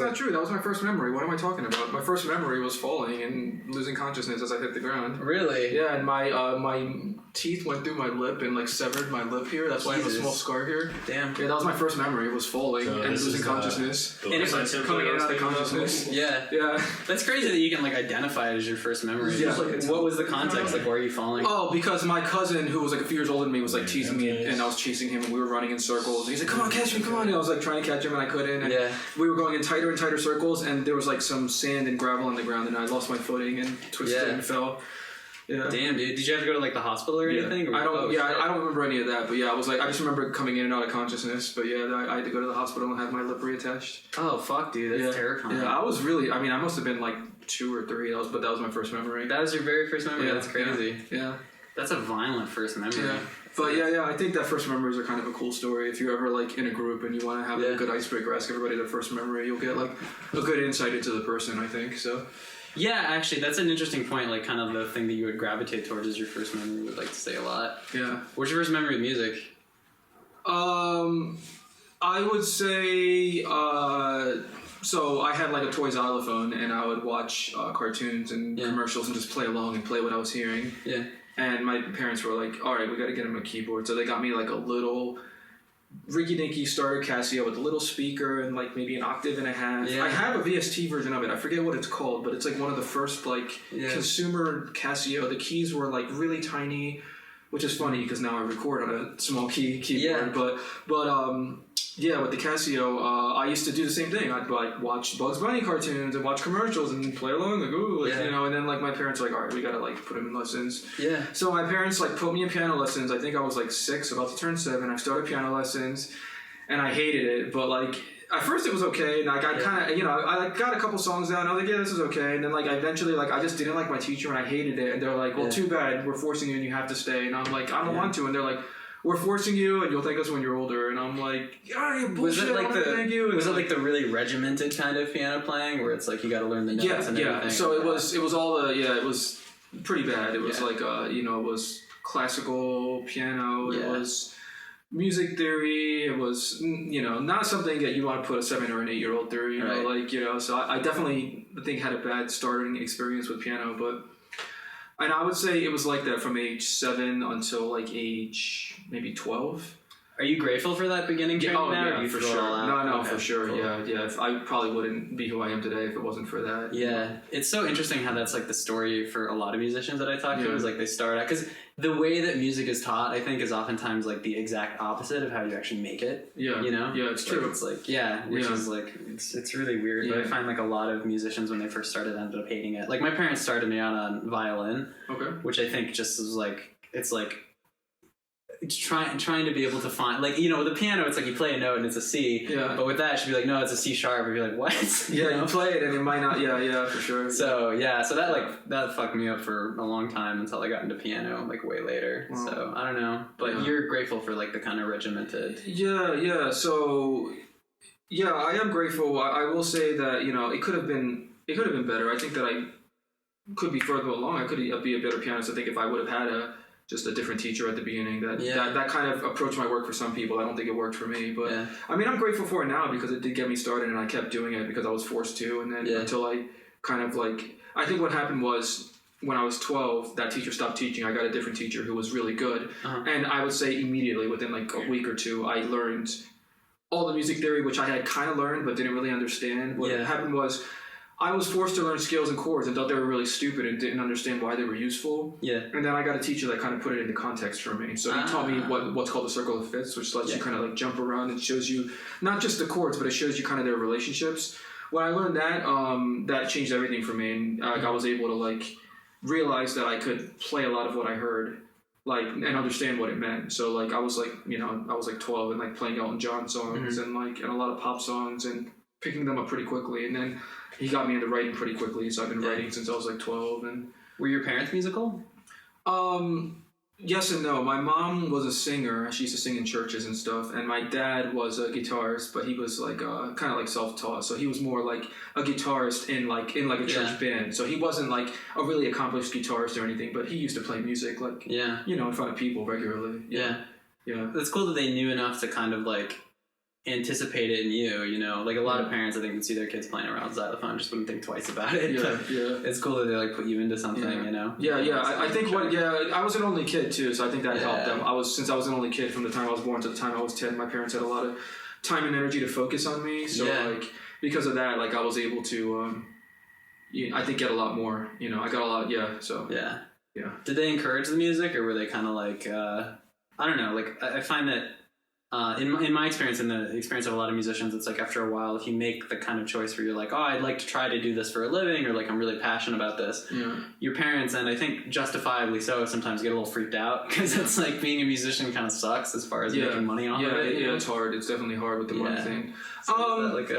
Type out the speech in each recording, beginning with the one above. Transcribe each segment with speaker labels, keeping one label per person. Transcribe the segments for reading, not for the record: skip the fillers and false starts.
Speaker 1: not true. That was my first memory. What am I talking about? My first memory was falling and losing consciousness as I hit the ground.
Speaker 2: Really?
Speaker 1: Yeah, and my teeth went through my lip and like severed my lip here. That's why I have a small scar here.
Speaker 2: Damn.
Speaker 1: Yeah, that was my first memory. Was falling and losing consciousness.
Speaker 3: And it's like
Speaker 1: coming in and out of consciousness.
Speaker 2: Yeah.
Speaker 1: Yeah.
Speaker 2: That's crazy that you can like identify it as your first memory.
Speaker 1: Yeah.
Speaker 2: What was the context? Like, why are you falling?
Speaker 1: Oh, because my cousin, who was like a few years older than me, was like teasing me, and I was chasing him, and we were running in circles. And he's like, "Come on, catch me, come on!" And I was like trying to catch him, and I couldn't. And we were going in tighter and tighter circles, and there was like some sand and gravel on the ground, and I lost my footing and twisted and fell. Yeah.
Speaker 2: Damn, dude. Did you have to go to like the hospital or anything? Or
Speaker 1: I don't remember any of that. But yeah, I just remember coming in and out of consciousness. But yeah, I had to go to the hospital and have my lip reattached.
Speaker 2: Oh fuck, dude, that's terrifying.
Speaker 1: Yeah, I was really. I mean, I must have been like 2 or 3. But that was my first memory.
Speaker 2: That was your very first memory.
Speaker 1: Yeah,
Speaker 2: That's crazy.
Speaker 1: Yeah.
Speaker 2: That's a violent first memory.
Speaker 1: Yeah. But yeah, I think that first memories are kind of a cool story. If you're ever like in a group and you want to have a good icebreaker, ask everybody their first memory. You'll get like a good insight into the person, I think. So.
Speaker 2: Yeah, actually, that's an interesting point. Like, kind of the thing that you would gravitate towards is your first memory. Would like to say a lot.
Speaker 1: Yeah.
Speaker 2: What's your first memory of music?
Speaker 1: I would say. So I had like a toy xylophone, and I would watch cartoons and commercials and just play along and play what I was hearing.
Speaker 2: Yeah.
Speaker 1: And my parents were like, "All right, we got to get him a keyboard." So they got me like a little rinky-dinky starter Casio with a little speaker and like maybe an octave and a half. Yeah. I have a VST version of it. I forget what it's called, but it's like one of the first like consumer Casio. The keys were like really tiny, which is funny because now I record on a small keyboard. Yeah. But yeah, with the Casio, I used to do the same thing. I'd like watch Bugs Bunny cartoons and watch commercials and play along, like you know. And then like my parents were like, all right, we gotta like put him in lessons. Yeah. So my parents like put me in piano lessons. I think I was like 6, about to turn 7. I started piano lessons, and I hated it. But like at first it was okay, and like I kind of I like got a couple songs down. I was like, yeah, this is okay. And then like eventually like I just didn't like my teacher and I hated it. And they're like, well, too bad, we're forcing you and you have to stay. And I'm like, I don't want to. And they're like, we're forcing you, and you'll thank us when you're older. And I'm like, yeah, bullshit. Was it like thank you.
Speaker 2: Was it like the really regimented kind of piano playing, where it's like you got to learn the notes and everything?
Speaker 1: Yeah. So it was all the it was pretty bad. It was like it was classical piano. It was music theory. It was not something that you want to put a 7 or an 8-year-old through. You know, so I definitely think had a bad starting experience with piano, but. And I would say it was like that from age 7 until like age maybe 12.
Speaker 2: Are you grateful for that beginning training now?
Speaker 1: Yeah, for sure. No, for sure. Cool. Yeah. I probably wouldn't be who I am today if it wasn't for that.
Speaker 2: Yeah. It's so interesting how that's like the story for a lot of musicians that I talk to is like they start out, because the way that music is taught, I think, is oftentimes like the exact opposite of how you actually make it. Yeah. You know?
Speaker 1: Yeah, it's true.
Speaker 2: It's like, which is like, it's really weird. Yeah. But I find like a lot of musicians when they first started ended up hating it. Like my parents started me out on violin, which I think just was like, it's like, trying to be able to find, like, the piano, it's like you play a note and it's a C, but with that it should be like, no, it's a C sharp, and you're like, what?
Speaker 1: You play it and it might not, for sure.
Speaker 2: So that fucked me up for a long time until I got into piano like way later. Wow. So I don't know, but you're grateful for like the kind of regimented.
Speaker 1: So I am grateful. I will say that it could have been better. I think that I could be further along. I could be a better pianist. I think if I would have had just a different teacher at the beginning, that kind of approach might work for some people. I don't think it worked for me, but I mean, I'm grateful for it now because it did get me started, and I kept doing it because I was forced to, and then until I kind of like, I think what happened was when I was 12, that teacher stopped teaching. I got a different teacher who was really good, and I would say immediately within like a week or 2, I learned all the music theory, which I had kind of learned but didn't really understand. What happened was, I was forced to learn scales and chords and thought they were really stupid and didn't understand why they were useful. Yeah. And then I got a teacher that kind of put it into context for me. So he taught me what's called a circle of fifths, which lets you kind of like jump around and shows you not just the chords, but it shows you kind of their relationships. When I learned that, that changed everything for me. And I was able to like realize that I could play a lot of what I heard, like, and understand what it meant. So like I was like, I was like 12 and like playing Elton John songs and a lot of pop songs and picking them up pretty quickly. And then he got me into writing pretty quickly, so I've been writing since I was like 12. And
Speaker 2: were your parents musical?
Speaker 1: Yes and no. My mom was a singer. She used to sing in churches and stuff. And my dad was a guitarist, but he was like kind of like self-taught. So he was more like a guitarist in a church band. So he wasn't like a really accomplished guitarist or anything, but he used to play music like in front of people regularly. Yeah.
Speaker 2: It's cool that they knew enough to kind of like anticipate it in you, you know, like a lot of parents I think would see their kids playing around xylophone just wouldn't think twice about it. It's cool that they like put you into something, you know.
Speaker 1: I think I was an only kid too, so I think that helped them. Since I was an only kid from the time I was born to the time I was 10, my parents had a lot of time and energy to focus on me, so like because of that, like I was able to I think get a lot more, you know. I got a lot Did they encourage the music, or were they kind of like I don't know, like I find that in my experience, in the experience of a lot of musicians, it's like after a while, if you make the kind of choice where you're like, oh, I'd like to try to do this for a living, or like I'm really passionate about this, your parents, and I think justifiably so, sometimes get a little freaked out because it's like being a musician kind of sucks as far as making money on it. It's hard. It's definitely hard with the money thing.
Speaker 2: So like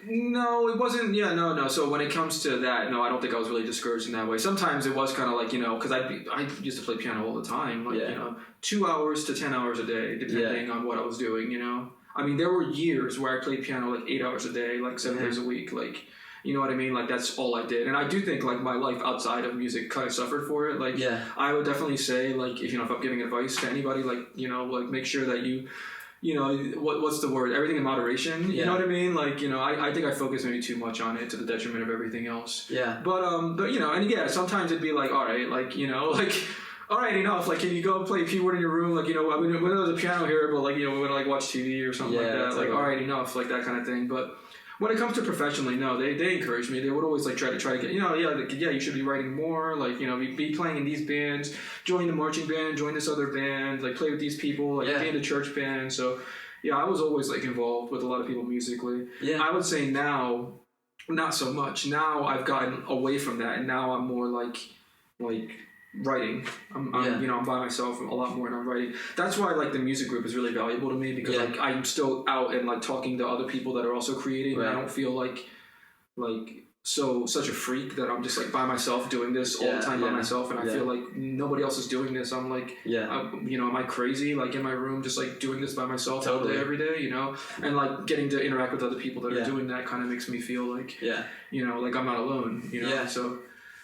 Speaker 1: no, it wasn't. No. So when it comes to that, no, I don't think I was really discouraged in that way. Sometimes it was kind of like, you know, because I used to play piano all the time, like you know, 2 hours to 10 hours a day, depending on what I was doing. You know, I mean, there were years where I played piano like 8 hours a day, like 7 days a week, like. You know what I mean? Like, that's all I did. And I do think, like, my life outside of music kind of suffered for it. Like, I would definitely say, like, if I'm giving advice to anybody, like, you know, like, make sure that you know, what's the word? Everything in moderation. You know what I mean? Like, you know, I think I focused maybe too much on it to the detriment of everything else. Yeah. But you know, and sometimes it'd be like, all right, like, you know, like, all right, enough. Like, can you go play keyboard in your room? Like, you know, I mean, when there's a piano here, but, like, you know, we're going to, like, watch TV or something like that. Like, all right, enough. Like, that kind of thing. But when it comes to professionally, no, they encourage me. They would always like try to get, you know, you should be writing more, like, you know, be playing in these bands, join the marching band, join this other band, like play with these people, like be in a church band. So I was always like involved with a lot of people musically. I would say now, not so much. Now I've gotten away from that, and now I'm more like writing. I'm you know, I'm by myself a lot more, and I'm writing. That's why like the music group is really valuable to me, because like I'm still out and like talking to other people that are also creating, and I don't feel like such a freak that I'm just like by myself doing this all the time by myself, and I feel like nobody else is doing this. I'm like, you know, am I crazy? Like in my room, just like doing this by myself all day, every day, you know, and like getting to interact with other people that are doing that kind of makes me feel like, you know, like I'm not alone, you know, so.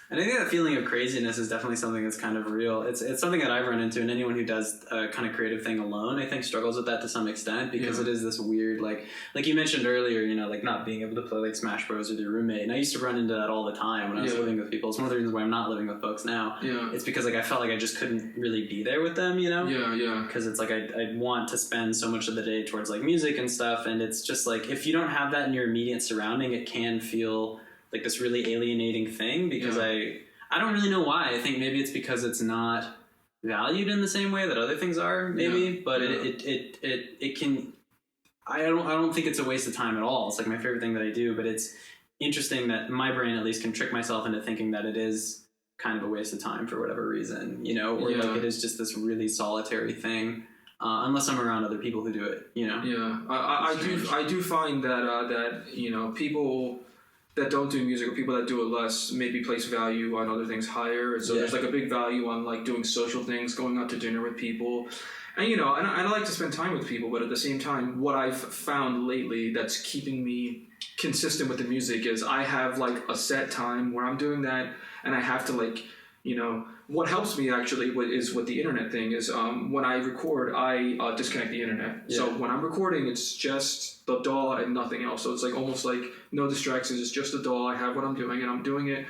Speaker 2: And I think that feeling of craziness is definitely something that's kind of real. It's something that I've run into, and anyone who does a kind of creative thing alone, I think, struggles with that to some extent, because it is this weird, like you mentioned earlier, you know, like not being able to play like Smash Bros with your roommate. And I used to run into that all the time when I was living with people. It's one of the reasons why I'm not living with folks now. It's because like I felt like I just couldn't really be there with them, you know? Because it's like I want to spend so much of the day towards like music and stuff, and it's just like if you don't have that in your immediate surrounding, it can feel like this really alienating thing, because I don't really know why. I think maybe it's because it's not valued in the same way that other things are, maybe. But it can. I don't think it's a waste of time at all. It's like my favorite thing that I do. But it's interesting that my brain at least can trick myself into thinking that it is kind of a waste of time for whatever reason, you know, or like it is just this really solitary thing. Unless I'm around other people who do it, you know.
Speaker 1: I do find that you know, people that don't do music, or people that do it less, maybe place value on other things higher. And so there's like a big value on like doing social things, going out to dinner with people. And you know, and I like to spend time with people, but at the same time, what I've found lately that's keeping me consistent with the music is I have like a set time where I'm doing that, and I have to like, you know, what helps me actually is with the internet thing is when I record, I disconnect the internet. So when I'm recording, it's just the DAW and nothing else. So it's like almost like no distractions. It's just the DAW. I have what I'm doing, and I'm doing it.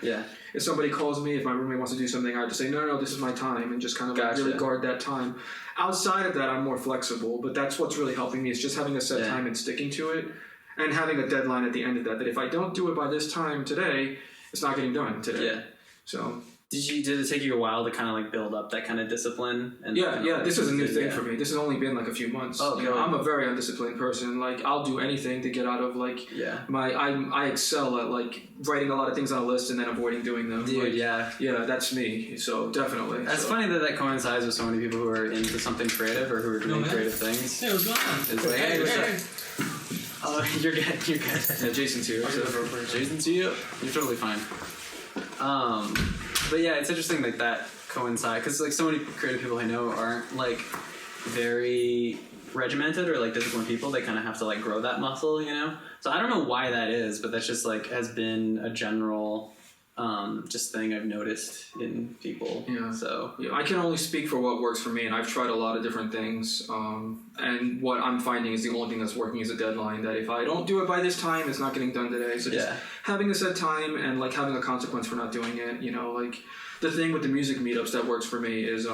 Speaker 1: If somebody calls me, if my roommate wants to do something, I have to say, no, this is my time, and just kind of like really guard that time. Outside of that, I'm more flexible, but that's what's really helping me is just having a set time and sticking to it, and having a deadline at the end of that if I don't do it by this time today, it's not getting done today. So...
Speaker 2: Did it take you a while to kind of like build up that kind of discipline? And
Speaker 1: this is a new thing for me. This has only been like a few months. You know, I'm a very undisciplined person. Like I'll do anything to get out of like I excel at like writing a lot of things on a list and then avoiding doing them.
Speaker 2: Dude,
Speaker 1: like, that's me. So definitely.
Speaker 2: That's funny that coincides with so many people who are into something creative or who are doing creative things.
Speaker 3: Hey, what's going on?
Speaker 2: It's like, hey, what's up? Oh, you're good.
Speaker 1: Yeah, Jason's here.
Speaker 2: Jason's here. You're totally fine. But yeah, it's interesting like that coincide, because like so many creative people I know aren't like very regimented or like disciplined people. They kind of have to like grow that muscle, you know. So I don't know why that is, but that's just like has been a general just thing I've noticed in people.
Speaker 1: Yeah.
Speaker 2: So
Speaker 1: yeah, I can only speak for what works for me, and I've tried a lot of different things. And what I'm finding is the only thing that's working is a deadline. That if I don't do it by this time, it's not getting done today. So just having a set time and like having a consequence for not doing it. You know, like the thing with the music meetups that works for me is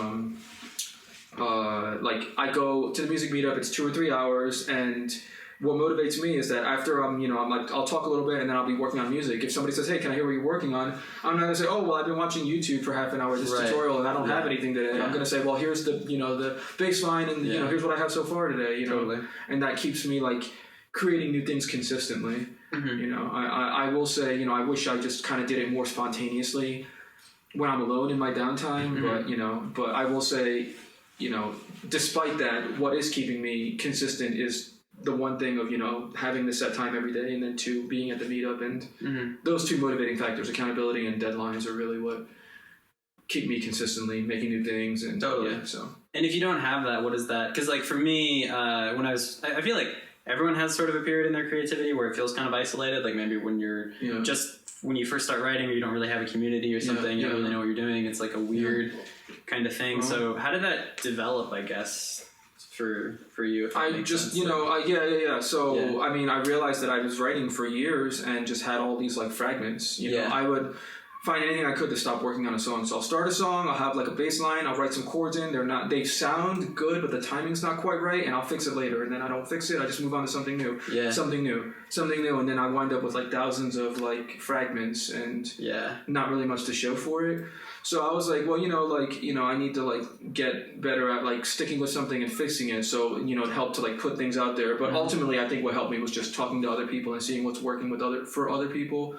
Speaker 1: like I go to the music meetup. It's 2 or 3 hours and. What motivates me is that after I'm like, I'll talk a little bit and then I'll be working on music. If somebody says, hey, can I hear what you're working on? I'm not going to say, oh, well, I've been watching YouTube for half an hour, this tutorial, and I don't have anything today. Yeah. I'm going to say, well, here's the, the bass line and, here's what I have so far today,
Speaker 2: Totally.
Speaker 1: And that keeps me like creating new things consistently. Mm-hmm. I will say, I wish I just kind of did it more spontaneously when I'm alone in my downtime. Mm-hmm. But I will say, despite that, what is keeping me consistent is the one thing of, having the set time every day, and then 2, being at the meetup, and those 2 motivating factors, accountability and deadlines, are really what keep me consistently making new things. And so.
Speaker 2: And if you don't have that, what is that? Because like for me, I feel like everyone has sort of a period in their creativity where it feels kind of isolated. Like maybe when you're when you first start writing, or you don't really have a community or something, you don't really know what you're doing. It's like a weird kind of thing. So how did that develop, I guess? For you,
Speaker 1: I just sense. So I mean, I realized that I was writing for years and just had all these like fragments. I would find anything I could to stop working on a song. So I'll start a song, I'll have like a bass line, I'll write some chords in. They sound good, but the timing's not quite right, and I'll fix it later. And then I don't fix it, I just move on to something new, something new, and then I wind up with like thousands of like fragments and not really much to show for it. So I was like, well, I need to like get better at like sticking with something and fixing it. So, it helped to like put things out there. But ultimately, I think what helped me was just talking to other people and seeing what's working for other people,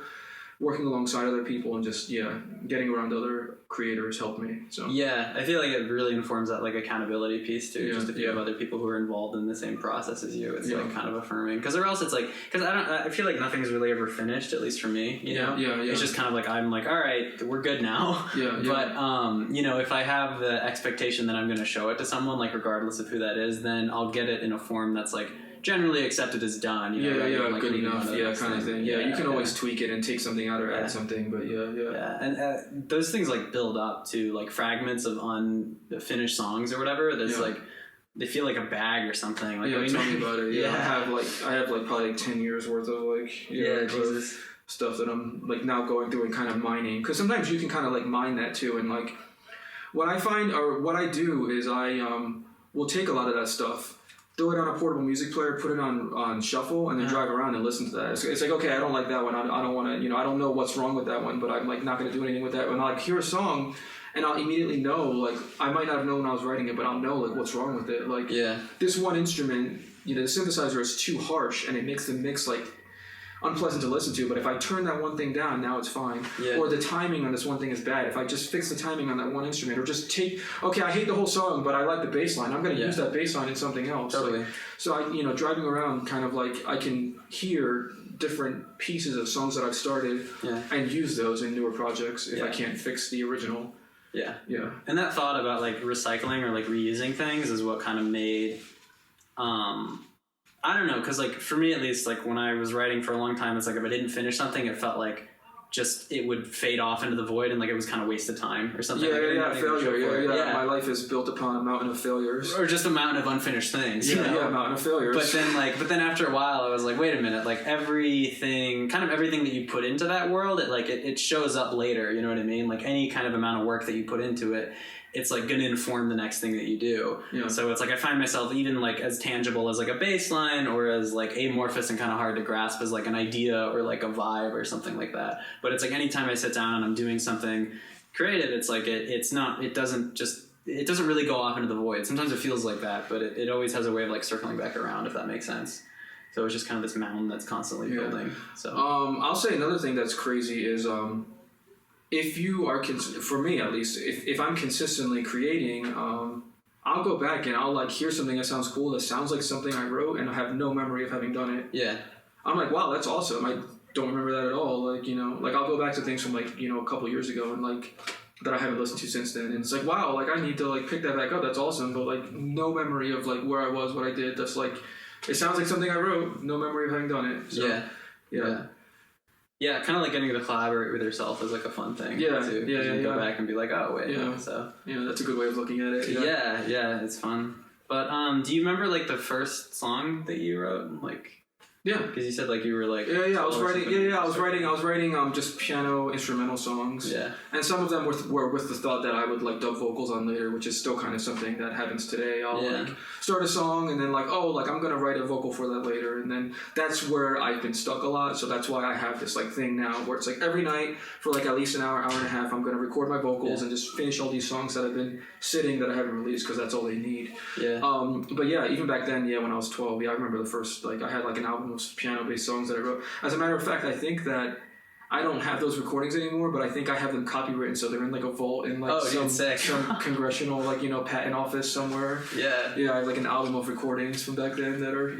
Speaker 1: working alongside other people, and just, getting around other creators helped me. So
Speaker 2: I feel like it really informs that like accountability piece too. Just if you have other people who are involved in the same process as you, it's like kind of affirming. Because or else it's like, I feel like nothing's really ever finished, at least for me. It's just kind of like I'm like, all right, we're good now. But if I have the expectation that I'm going to show it to someone, like regardless of who that is, then I'll get it in a form that's like generally accepted as done.
Speaker 1: Like good enough, kind of thing. You can always tweak it and take something out or add something, but
Speaker 2: and those things like build up to like fragments of unfinished songs or whatever. There's like they feel like a bag or something. Like,
Speaker 1: tell me about it. I have probably like 10 years worth of like
Speaker 2: Jesus.
Speaker 1: Stuff that I'm like now going through and kind of mining, because sometimes you can kind of like mine that too. And like what I find or what I do is I will take a lot of that stuff, throw it on a portable music player, put it on shuffle, and then drive around and listen to that. It's like, okay, I don't like that one. I don't want to, I don't know what's wrong with that one, but I'm like not going to do anything with that. When I like hear a song, and I'll immediately know, like I might not have known when I was writing it, but I'll know like what's wrong with it. Like this one instrument, the synthesizer is too harsh, and it makes the mix like unpleasant to listen to, but if I turn that one thing down, now it's fine. Or the timing on this one thing is bad. If I just fix the timing on that one instrument, or just I hate the whole song, but I like the bass line, I'm going to use that bass line in something else.
Speaker 2: Totally.
Speaker 1: So I, driving around, kind of like I can hear different pieces of songs that I've started and use those in newer projects if I can't fix the original.
Speaker 2: Yeah. And that thought about like recycling or like reusing things is what kind of made I don't know, because like for me at least, like when I was writing for a long time, it's like if I didn't finish something, it felt like just it would fade off into the void, and like it was kind of wasted time or something.
Speaker 1: Failure. My life is built upon a mountain of failures,
Speaker 2: or just a mountain of unfinished things.
Speaker 1: A mountain of failures.
Speaker 2: But then after a while, I was like, wait a minute, like everything that you put into that world, it shows up later. You know what I mean? Like any kind of amount of work that you put into it, it's like going to inform the next thing that you do. So it's like I find myself even like as tangible as like a bass line, or as like amorphous and kind of hard to grasp as like an idea or like a vibe or something like that. But it's like anytime I sit down and I'm doing something creative, it's like it doesn't really go off into the void. Sometimes it feels like that, but it always has a way of like circling back around, if that makes sense. So it's just kind of this mountain that's constantly building. So
Speaker 1: I'll say another thing that's crazy is if you are, for me at least, if I'm consistently creating, I'll go back and I'll like hear something that sounds cool, that sounds like something I wrote, and I have no memory of having done it. I'm like, wow, that's awesome. I don't remember that at all. Like, like I'll go back to things from like, a couple years ago and like that I haven't listened to since then. And it's like, wow, like I need to like pick that back up. That's awesome. But like no memory of like where I was, what I did. That's like, it sounds like something I wrote. No memory of having done it. So,
Speaker 2: Yeah, kind of like getting to collaborate with yourself is like a fun thing.
Speaker 1: Yeah,
Speaker 2: too, you can go back and be like, oh wait, so
Speaker 1: that's a good way of looking at it.
Speaker 2: Yeah, it's fun. But do you remember like the first song that you wrote? Like,
Speaker 1: yeah,
Speaker 2: because you said like you were like
Speaker 1: I was writing just piano instrumental songs.
Speaker 2: Yeah,
Speaker 1: and some of them were with the thought that I would like dub vocals on later, which is still kind of something that happens today. I'll like start a song and then like I'm gonna write a vocal for that later, and then that's where I've been stuck a lot. So that's why I have this like thing now where it's like every night for like at least an hour and a half, I'm gonna record my vocals and just finish all these songs that have been sitting that I haven't released because that's all they need.
Speaker 2: Yeah.
Speaker 1: But yeah, even back then, when I was 12, I remember the first like I had like an album of piano-based songs that I wrote. As a matter of fact, I think that I don't have those recordings anymore, but I think I have them copywritten, so they're in like a vault in like some congressional like patent office somewhere.
Speaker 2: Yeah.
Speaker 1: Yeah, I have like an album of recordings from back then that are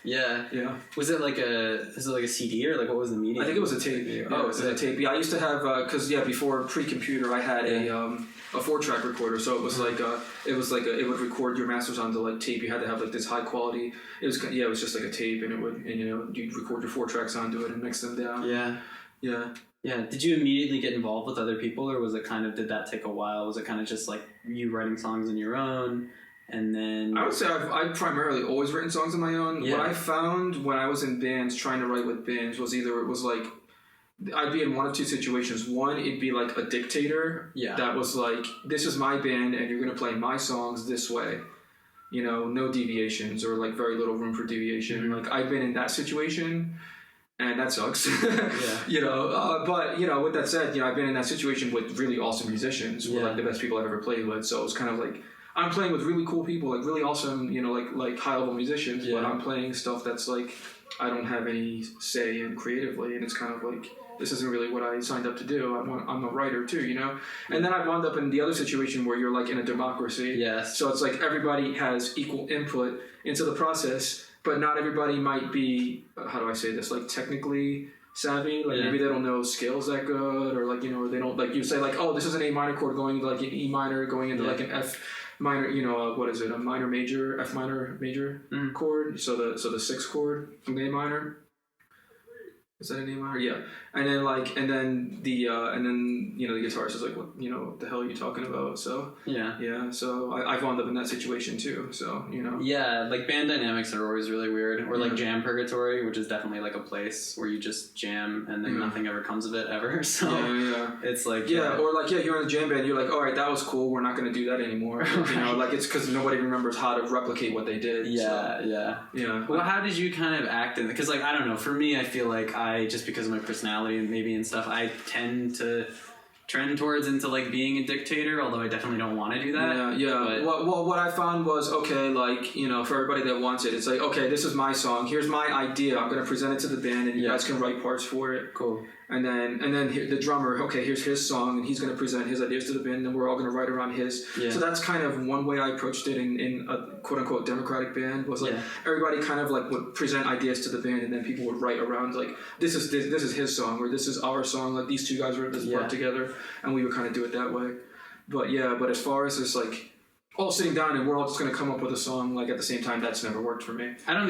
Speaker 2: Yeah. Was it like a CD or like what was the medium?
Speaker 1: I think it was a tape. Yeah, it was a tape. Yeah, I used to have because before pre-computer, I had a 4-track recorder, so it was like it would record your masters onto like tape. You had to have like this high quality. It was just like a tape, and you'd record your 4 tracks onto it and mix them down.
Speaker 2: Yeah. Did you immediately get involved with other people, or was it did that take a while? Was it kind of just like you writing songs on your own, and then? I
Speaker 1: would say I've primarily always written songs on my own.
Speaker 2: Yeah.
Speaker 1: What I found when I was in bands trying to write with bands was either it was like I'd be in one of two situations. One, it'd be like a dictator that was like, this is my band and you're going to play my songs this way. No deviations or like very little room for deviation. Mm-hmm. Like I've been in that situation and that sucks. But with that said, I've been in that situation with really awesome musicians who are like the best people I've ever played with. So it's kind of like, I'm playing with really cool people, like really awesome, like high level musicians, but I'm playing stuff that's like, I don't have any say in creatively, and it's kind of like, this isn't really what I signed up to do. I'm a writer too, And then I wound up in the other situation where you're like in a democracy.
Speaker 2: Yes.
Speaker 1: So it's like everybody has equal input into the process, but not everybody might be, how do I say this, like technically savvy. Like maybe they don't know scales that good, or like, or they don't, like you say like, oh, this is an A minor chord going into like an E minor going into like an F minor, what is it? A minor major, F minor major chord. So the 6th chord from the A minor. Is that an A minor? Yeah. And then the guitarist is like, what the hell are you talking about? So yeah. So I've wound up in that situation too. So
Speaker 2: Yeah, like band dynamics are always really weird. Or like jam purgatory, which is definitely like a place where you just jam and then nothing ever comes of it ever. So it's like
Speaker 1: or like you're in a jam band. You're like, all right, that was cool. We're not going to do that anymore. Like it's because nobody remembers how to replicate what they did.
Speaker 2: Yeah. Well, how did you kind of act in? Because like I don't know. For me, I feel like just because of my personality and stuff, I tend to trend towards into like being a dictator, although I definitely don't want to do that.
Speaker 1: But what I found was, okay, like, for everybody that wants it, it's like, okay, this is my song, here's my idea, I'm going to present it to the band and you guys can write parts for it.
Speaker 2: Cool.
Speaker 1: And then the drummer, okay, here's his song and he's going to present his ideas to the band and we're all going to write around his. So that's kind of one way I approached it in a quote unquote democratic band, was like everybody kind of like would present ideas to the band and then people would write around like, this is his song, or this is our song, like these two guys wrote this part together, and we would kind of do it that way. But as far as this like all sitting down and we're all just going to come up with a song like at the same time, that's never worked for me.
Speaker 2: I don't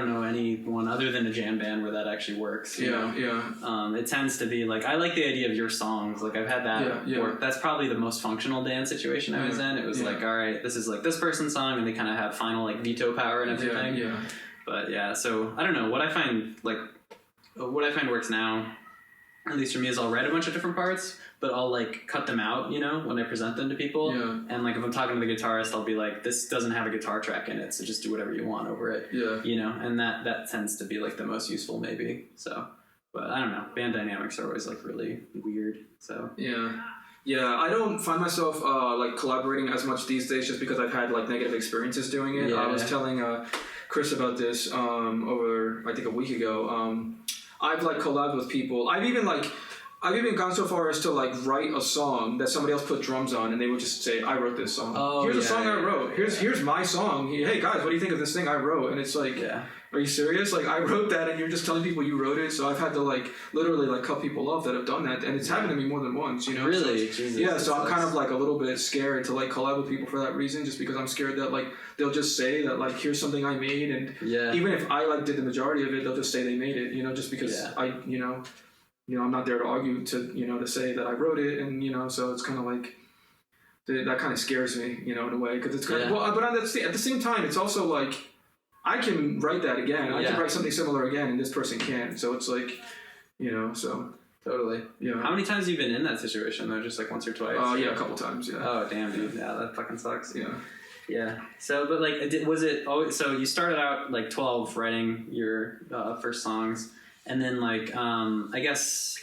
Speaker 2: know anyone other than a jam band where that actually works. It tends to be like, I like the idea of your songs. Like I've had that work. That's probably the most functional band situation I was in. It was like, all right, this is like this person's song, and they kind of have final like veto power and everything. But so I don't know, what I find works now, at least for me, is I'll write a bunch of different parts, but I'll like cut them out, when I present them to people. And like if I'm talking to the guitarist, I'll be like, this doesn't have a guitar track in it, so just do whatever you want over it. And that tends to be like the most useful maybe. So, but I don't know, band dynamics are always like really weird. So
Speaker 1: I don't find myself like collaborating as much these days, just because I've had like negative experiences doing it. I was telling Chris about this over I think a week ago. I've like collabed with people. I've even gone so far as to like write a song that somebody else put drums on, and they would just say, I wrote this song. Here's a song I wrote. Here's my song. Hey guys, what do you think of this thing I wrote? And it's like, are you serious? Like I wrote that and you're just telling people you wrote it? So I've had to like literally like cut people off that have done that, and it's happened to me more than once,
Speaker 2: Really?
Speaker 1: So, Jesus, so I'm kind of like a little bit scared to like collab with people for that reason, just because I'm scared that like they'll just say that like, here's something I made, and even if I like did the majority of it, they'll just say they made it, just because I'm not there to argue to say that I wrote it, and so it's kind of like that kind of scares me, in a way, because it's kind of but at the same time, it's also like I can write that again. I can write something similar again, and this person can't. So it's like, so.
Speaker 2: Totally. Yeah. How many times have you been in that situation though? Just like once or twice?
Speaker 1: Yeah, a couple times. Yeah.
Speaker 2: Oh damn, dude. Yeah, that fucking sucks.
Speaker 1: Yeah.
Speaker 2: Yeah. So, but like, was it always? So you started out like 12 writing your first songs, and then like, I guess,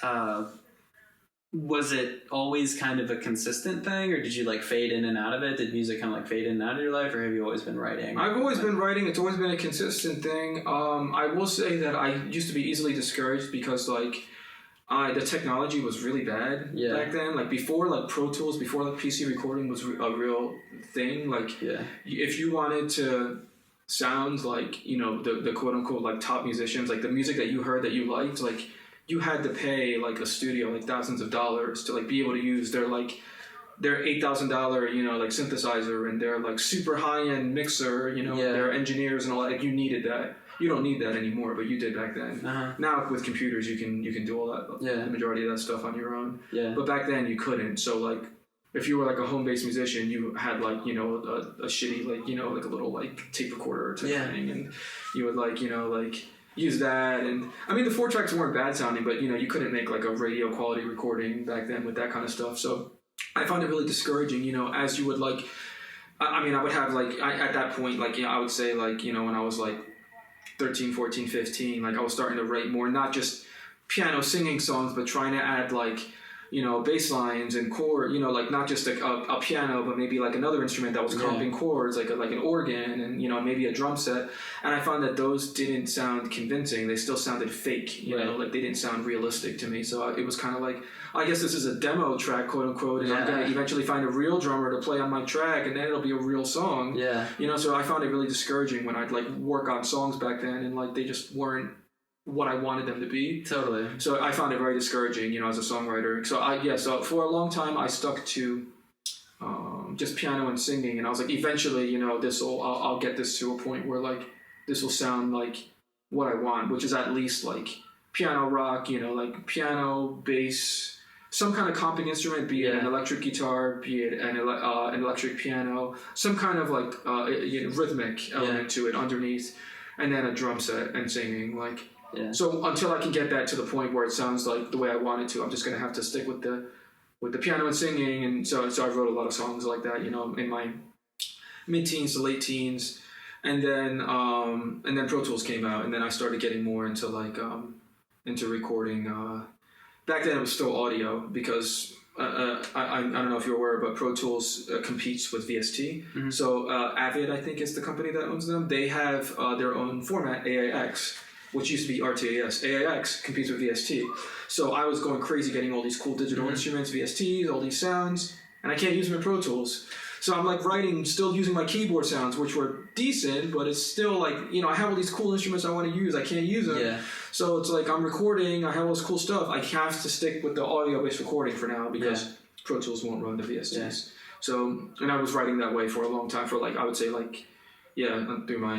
Speaker 2: was it always kind of a consistent thing, or did you like fade in and out of it? Did music kind of like fade in and out of your life, or have you always been writing?
Speaker 1: I've always been writing. It's always been a consistent thing. I will say that I used to be easily discouraged because like. The technology was really bad back then. Like before, like Pro Tools, before like PC recording was a real thing. Like if you wanted to sound like the quote unquote like top musicians, like the music that you heard that you liked, like you had to pay like a studio like thousands of dollars to like be able to use their $8,000 like synthesizer and their like super high end mixer. Their engineers and all that. Like, you needed that. You don't need that anymore, but you did back then. Now with computers, you can do all that, the majority of that stuff on your own. Yeah. But back then you couldn't. So like, if you were like a home-based musician, you had like a shitty like a little like tape recorder type thing, and you would like use that. And I mean the 4 tracks weren't bad sounding, but you couldn't make like a radio quality recording back then with that kind of stuff. So I found it really discouraging. As you would like, I mean I would have like at that point like I would say like when I was like 13, 14, 15, like I was starting to write more, not just piano singing songs, but trying to add like, bass lines and chord, like not just a piano, but maybe like another instrument that was comping chords, like an organ and, maybe a drum set. And I found that those didn't sound convincing. They still sounded fake, like they didn't sound realistic to me. So it was kind of like, I guess this is a demo track, quote unquote, and I'm going to eventually find a real drummer to play on my track, and then it'll be a real song. Yeah. So I found it really discouraging when I'd like work on songs back then, and like they just weren't what I wanted them to be. Totally. So I found it very discouraging, as a songwriter. So for a long time I stuck to just piano and singing, and I was like, eventually, I'll get this to a point where like this will sound like what I want, which is at least like piano rock, like piano, bass, some kind of comping instrument, be it an electric guitar, be it an electric piano, some kind of like rhythmic element to it underneath, and then a drum set and singing. Like, so until I can get that to the point where it sounds like the way I want it to, I'm just gonna have to stick with the piano and singing. And so I wrote a lot of songs like that, in my mid-teens to late teens, and then Pro Tools came out, and then I started getting more into like into recording. Back then it was still audio because I don't know if you're aware, but Pro Tools competes with VST. Mm-hmm. So Avid, I think, is the company that owns them. They have their own format, AAX, which used to be RTAS. AAX competes with VST. So I was going crazy getting all these cool digital instruments, VSTs, all these sounds, and I can't use them in Pro Tools. So I'm like writing, still using my keyboard sounds, which were decent, but it's still like, I have all these cool instruments I want to use. I can't use them. Yeah. So it's like I'm recording, I have all this cool stuff. I have to stick with the audio-based recording for now because Pro Tools won't run the VSTs. Yeah. So, and I was writing that way for a long time, for like, I would say like, through my,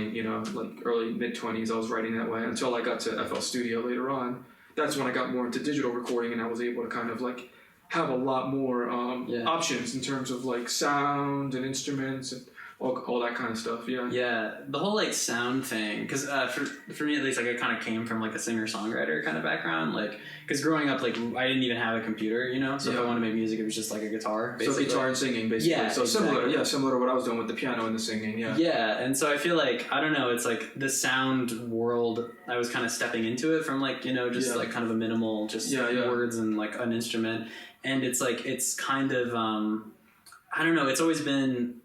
Speaker 1: like early mid-20s, I was writing that way until I got to FL Studio later on. That's when I got more into digital recording, and I was able to kind of like have a lot more options in terms of like sound and instruments and all that kind of stuff. Yeah,
Speaker 2: the whole like sound thing, because for me at least, like I kind of came from like a singer-songwriter kind of background, like because growing up, like I didn't even have a computer, so if I wanted to make music, it was just like a guitar basically.
Speaker 1: So guitar and singing basically. So exactly. similar to what I was doing with the piano and the singing.
Speaker 2: And so I feel like, I don't know, it's like the sound world, I was kind of stepping into it from like just like kind of a minimal words and like an instrument. And it's like, it's kind of, I don't know, it's always been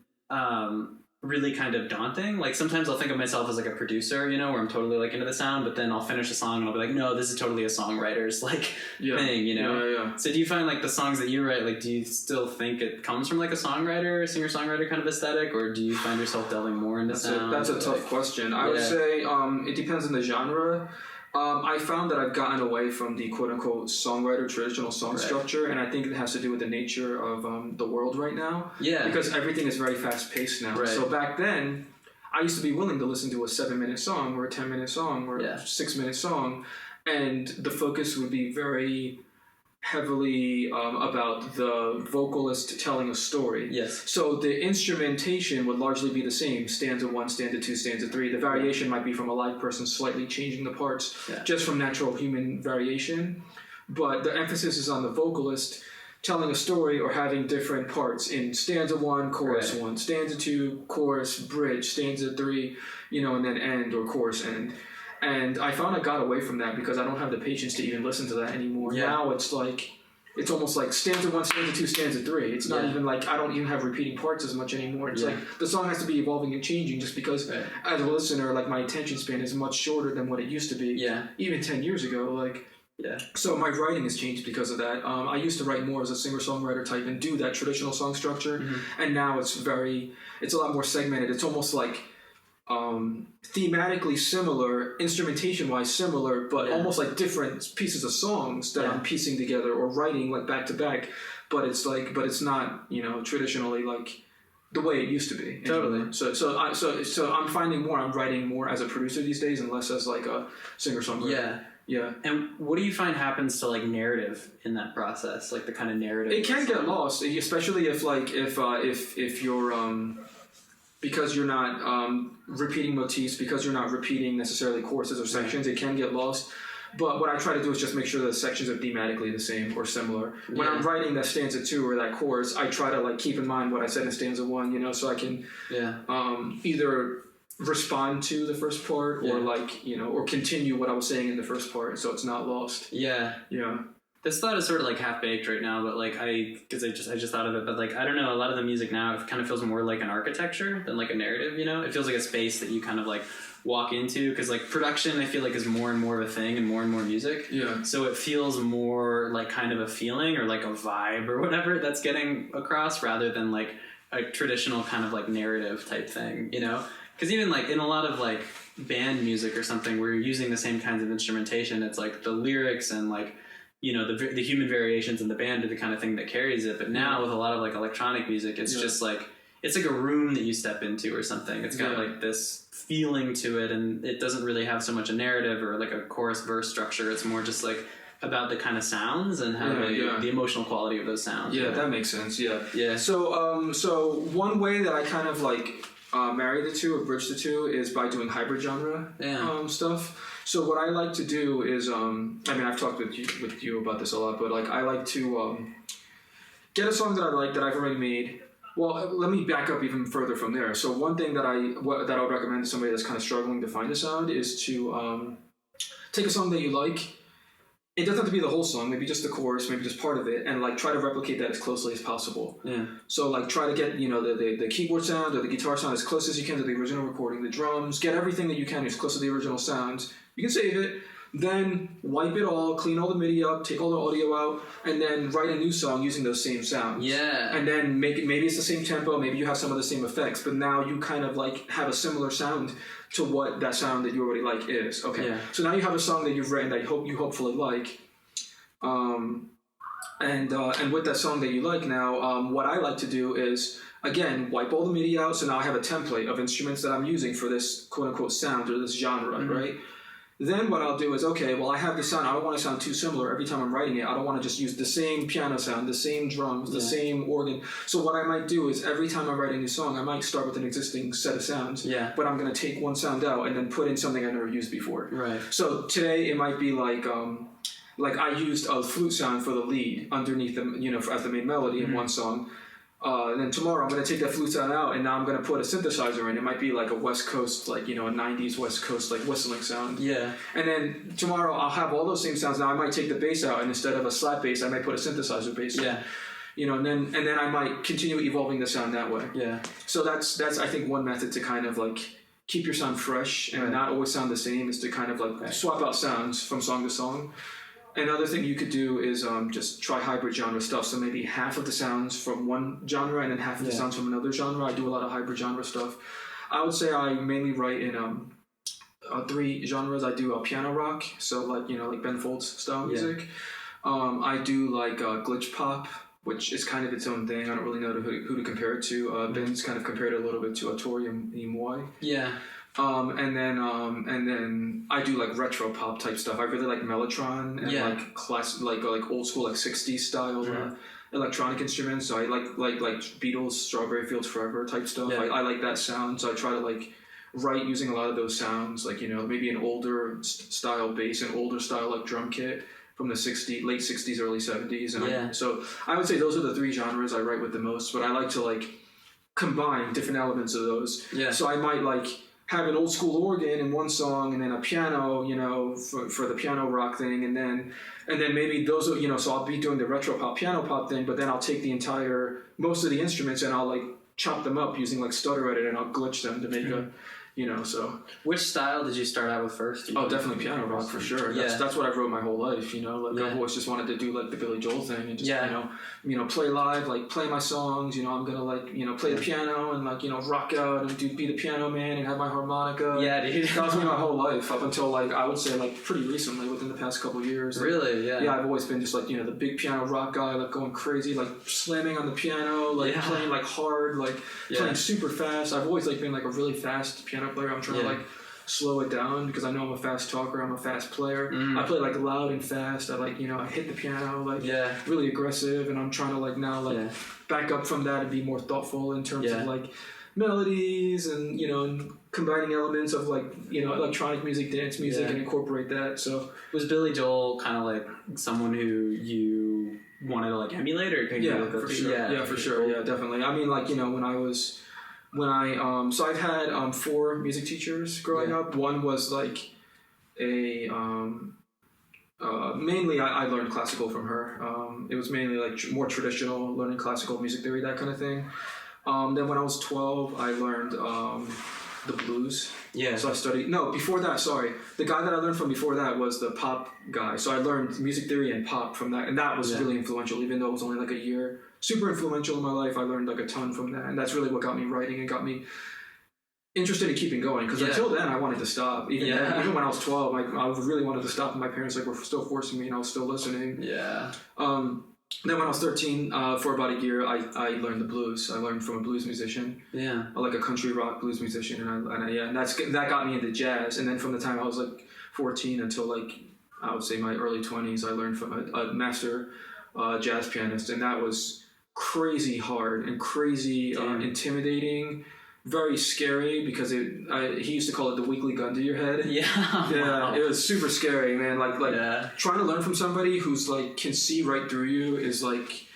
Speaker 2: really kind of daunting. Like sometimes I'll think of myself as like a producer, where I'm totally like into the sound, but then I'll finish a song and I'll be like, no, this is totally a songwriter's like thing, So do you find like the songs that you write, like do you still think it comes from like a songwriter, singer-songwriter kind of aesthetic, or do you find yourself delving more into sound?
Speaker 1: That's a tough question. I would say it depends on the genre. I found that I've gotten away from the quote-unquote songwriter traditional song structure, and I think it has to do with the nature of the world right now. Yeah. Because everything is very fast-paced now. Right. So back then, I used to be willing to listen to a 7-minute song or a 10-minute song or a 6-minute song, and the focus would be very heavily about the vocalist telling a story.
Speaker 2: Yes.
Speaker 1: So the instrumentation would largely be the same: stanza 1, stanza 2, stanza 3. The variation might be from a live person slightly changing the parts, just from natural human variation. But the emphasis is on the vocalist telling a story or having different parts in stanza 1, chorus 1, stanza 2, chorus, bridge, stanza 3, and then end or chorus end. And I found I got away from that because I don't have the patience to even listen to that anymore. Yeah. Now it's almost like stanza 1, stanza 2, stanza 3. It's not even like I don't even have repeating parts as much anymore. It's like the song has to be evolving and changing just because as a listener, like my attention span is much shorter than what it used to be. Yeah. Even 10 years ago, So my writing has changed because of that. I used to write more as a singer-songwriter type and do that traditional song structure. Mm-hmm. And now it's a lot more segmented. It's almost like thematically similar, instrumentation-wise similar, but almost like different pieces of songs that I'm piecing together or writing like back to back. But it's not, traditionally like the way it used to be.
Speaker 2: Totally.
Speaker 1: So I'm finding I'm writing more as a producer these days and less as like a singer-songwriter.
Speaker 2: Yeah. Yeah. And what do you find happens to like narrative in that process? Like the kind of narrative.
Speaker 1: It can get lost, especially if you're because you're not repeating motifs, because you're not repeating necessarily choruses or sections. It can get lost. But what I try to do is just make sure that the sections are thematically the same or similar. When I'm writing that stanza 2 or that chorus, I try to like keep in mind what I said in stanza 1, so I can either respond to the first part or or continue what I was saying in the first part so it's not lost. Yeah. Yeah.
Speaker 2: This thought is sort of like half baked right now, but like I just thought of it, but like I don't know, a lot of the music now it kind of feels more like an architecture than like a narrative, It feels like a space that you kind of like walk into because like production I feel like is more and more of a thing and more music. Yeah. So it feels more like kind of a feeling or like a vibe or whatever that's getting across rather than like a traditional kind of like narrative type thing, Because even like in a lot of like band music or something where you're using the same kinds of instrumentation, it's like the lyrics and like the human variations in the band are the kind of thing that carries it. But now with a lot of like electronic music, it's just like it's like a room that you step into or something. It's got like this feeling to it, and it doesn't really have so much a narrative or like a chorus verse structure. It's more just like about the kind of sounds and how the emotional quality of those sounds.
Speaker 1: Yeah, that makes sense. Yeah. Yeah. So one way that I kind of like marry the two or bridge the two is by doing hybrid genre stuff. So what I like to do is, I've talked with you about this a lot, but like I like to get a song that I like that I've already made. Well, let me back up even further from there. So one thing that I would recommend to somebody that's kind of struggling to find a sound is to take a song that you like. It doesn't have to be the whole song, maybe just the chorus, maybe just part of it, and like try to replicate that as closely as possible. Yeah. So like try to get the keyboard sound or the guitar sound as close as you can to the original recording, the drums, get everything that you can as close to the original sound. You can save it, then wipe it all, clean all the MIDI up, take all the audio out, and then write a new song using those same sounds. Yeah. And then maybe it's the same tempo, maybe you have some of the same effects, but now you kind of like have a similar sound to what that sound that you already like is. Okay. Yeah. So now you have a song that you've written that you hopefully like. And with that song that you like now, what I like to do is, again, wipe all the MIDI out, so now I have a template of instruments that I'm using for this quote-unquote sound or this genre, right? Then what I'll do is, okay, well, I have this sound. I don't want to sound too similar every time I'm writing it. I don't want to just use the same piano sound, the same drums, the same organ. So what I might do is every time I write a new song, I might start with an existing set of sounds, but I'm going to take one sound out and then put in something I've never used before. Right. So today it might be like I used a flute sound for the lead underneath the, as the main melody in one song. And then tomorrow I'm going to take that flute sound out and now I'm going to put a synthesizer in. It might be like a West Coast, like, a 90s West Coast, like whistling sound. Yeah. And then tomorrow I'll have all those same sounds. Now I might take the bass out and instead of a slap bass, I might put a synthesizer bass in. Yeah. And then I might continue evolving the sound that way. Yeah. So that's I think one method to kind of like keep your sound fresh and not always sound the same is to kind of like swap out sounds from song to song. Another thing you could do is just try hybrid genre stuff. So maybe half of the sounds from one genre and then half of the sounds from another genre. I do a lot of hybrid genre stuff. I would say I mainly write in 3 genres. I do piano rock, so like Ben Folds style music. I do like glitch pop, which is kind of its own thing. I don't really know who to compare it to. Ben's kind of compared it a little bit to Tori Imoy. Yeah. And then I do like retro pop type stuff. I really like Mellotron and like class, like old school, like 60s style electronic instruments. So I like Beatles, Strawberry Fields Forever type stuff. Yeah. I like that sound. So I try to like write using a lot of those sounds, like, you know, maybe an older style bass, an older style like drum kit from the late 60s, early 70s. And so I would say those are the three genres I write with the most, but I like to like combine different elements of those. Yeah. So I might like have an old school organ in one song and then a piano, you know, for the piano rock thing, and then maybe those are, you know, so I'll be doing the retro pop piano pop thing, but then I'll take most of the instruments and I'll like chop them up using like Stutter Edit, and I'll glitch them to make a, you know, so.
Speaker 2: Which style did you start out with first?
Speaker 1: Oh, definitely piano rock for sure. That's what I wrote my whole life, you know. Like I've always just wanted to do like the Billy Joel thing and just, you know, play live, like play my songs, you know, I'm gonna like, you know, play the piano and like, you know, rock out and be the piano man and have my harmonica.
Speaker 2: Yeah, dude.
Speaker 1: That was me my whole life up until like, I would say like pretty recently, within the past couple of years. Like,
Speaker 2: really? Yeah.
Speaker 1: Yeah, I've always been just like, you know, the big piano rock guy, like going crazy, like slamming on the piano, like playing like hard, like playing super fast. I've always like been like a really fast piano player. I'm trying to like slow it down because I know I'm a fast talker, I'm a fast player. I play like loud and fast. I like, you know, I hit the piano like really aggressive, and I'm trying to like now like back up from that and be more thoughtful in terms of like melodies and, you know, and combining elements of like, you know, electronic music, dance music, and incorporate that. So
Speaker 2: was Billy Joel kind of like someone who you wanted to like emulate, or
Speaker 1: for sure. For sure. Yeah, definitely. I mean, like, you know, so I've had 4 music teachers growing up. One was like a mainly I learned classical from her. It was mainly like more traditional, learning classical music theory, that kind of thing. Then when I was 12, I learned the blues. Yeah. So I studied. No, before that, sorry. The guy that I learned from before that was the pop guy. So I learned music theory and pop from that, and that was really influential, even though it was only like a year. Super influential in my life. I learned like a ton from that, and that's really what got me writing and got me interested in keeping going. Because until then, I wanted to stop. Even when I was 12, I really wanted to stop, and my parents like were still forcing me, and I was still listening. Yeah. Then when I was 13, for about a year, I learned the blues. I learned from a blues musician. Yeah. Like a country rock blues musician, and that got me into jazz. And then from the time I was like 14 until like I would say my early 20s, I learned from a master jazz pianist, and that was crazy hard and crazy intimidating. Very scary because he used to call it the weekly gun to your head. Wow. It was super scary, man. Like trying to learn from somebody who's like can see right through you is like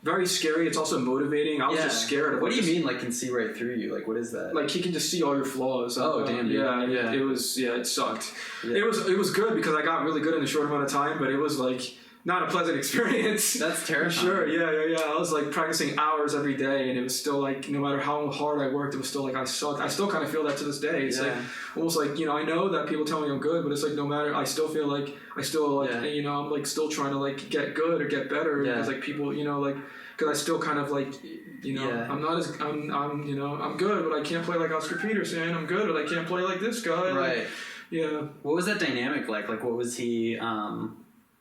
Speaker 1: very scary. It's also motivating. I was just scared of
Speaker 2: what do you mean, like can see right through you? Like what is that?
Speaker 1: Like he can just see all your flaws.
Speaker 2: Oh damn. Yeah.
Speaker 1: It was it sucked. Yeah. It was good because I got really good in a short amount of time, but it was like not a pleasant experience.
Speaker 2: That's terrifying.
Speaker 1: Sure, yeah. I was like practicing hours every day, and it was still like, no matter how hard I worked, it was still like I sucked. I still kind of feel that to this day. It's like almost like, you know, I know that people tell me I'm good, but it's like no matter, I still feel like you know, I'm like still trying to like get good or get better because like people, you know, like because I still kind of like, you know, I'm you know, I'm good, but I can't play like Oscar Peterson. I'm good, but I can't play like this guy.
Speaker 2: Right.
Speaker 1: Like, yeah.
Speaker 2: What was that dynamic like? Like, what was he?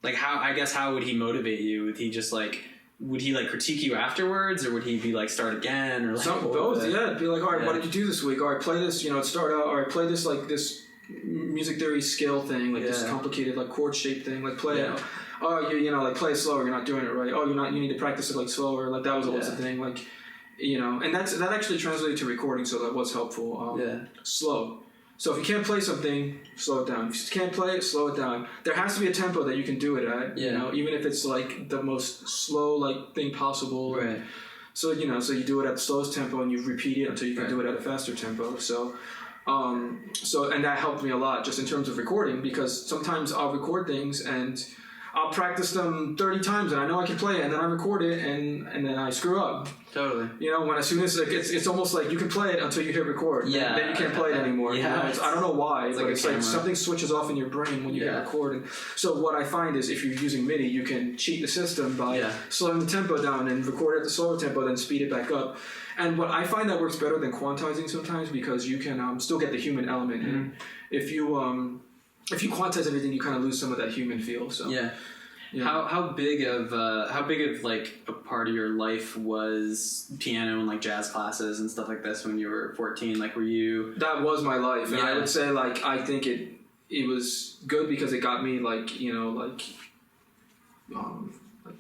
Speaker 2: Like how would he motivate you? Would he just like, would he like critique you afterwards, or would he be like start again, or like
Speaker 1: both? It'd be like, all right, what did you do this week? All right, play this. You know, start out. All right, play this like this music theory scale thing, like this complicated like chord shape thing. Like play it. Oh, you know, like play it slower. You're not doing it right. Oh, you need to practice it like slower. Like that was always the thing. Like, you know, and that actually translated to recording, so that was helpful. Slow. So if you can't play something, slow it down. If you can't play it, slow it down. There has to be a tempo that you can do it at, you know, even if it's like the most slow like thing possible. Right. So, you know, so you do it at the slowest tempo and you repeat it until you can do it at a faster tempo. So, and that helped me a lot just in terms of recording, because sometimes I'll record things and I'll practice them 30 times and I know I can play it, and then I record it and then I screw up.
Speaker 2: Totally.
Speaker 1: You know, as soon as it's almost like you can play it until you hit record. Yeah. Then you can't play it anymore. Yeah. You know? I don't know why, but it's like something switches off in your brain when you hit record. And so what I find is if you're using MIDI, you can cheat the system by slowing the tempo down and record at the slower tempo, then speed it back up. And what I find that works better than quantizing sometimes, because you can still get the human element in. If you quantize everything, you kind of lose some of that human feel. So
Speaker 2: How big of like a part of your life was piano and like jazz classes and stuff like this when you were 14? Like, were you?
Speaker 1: That was my life, and I would say like I think it was good because it got me like like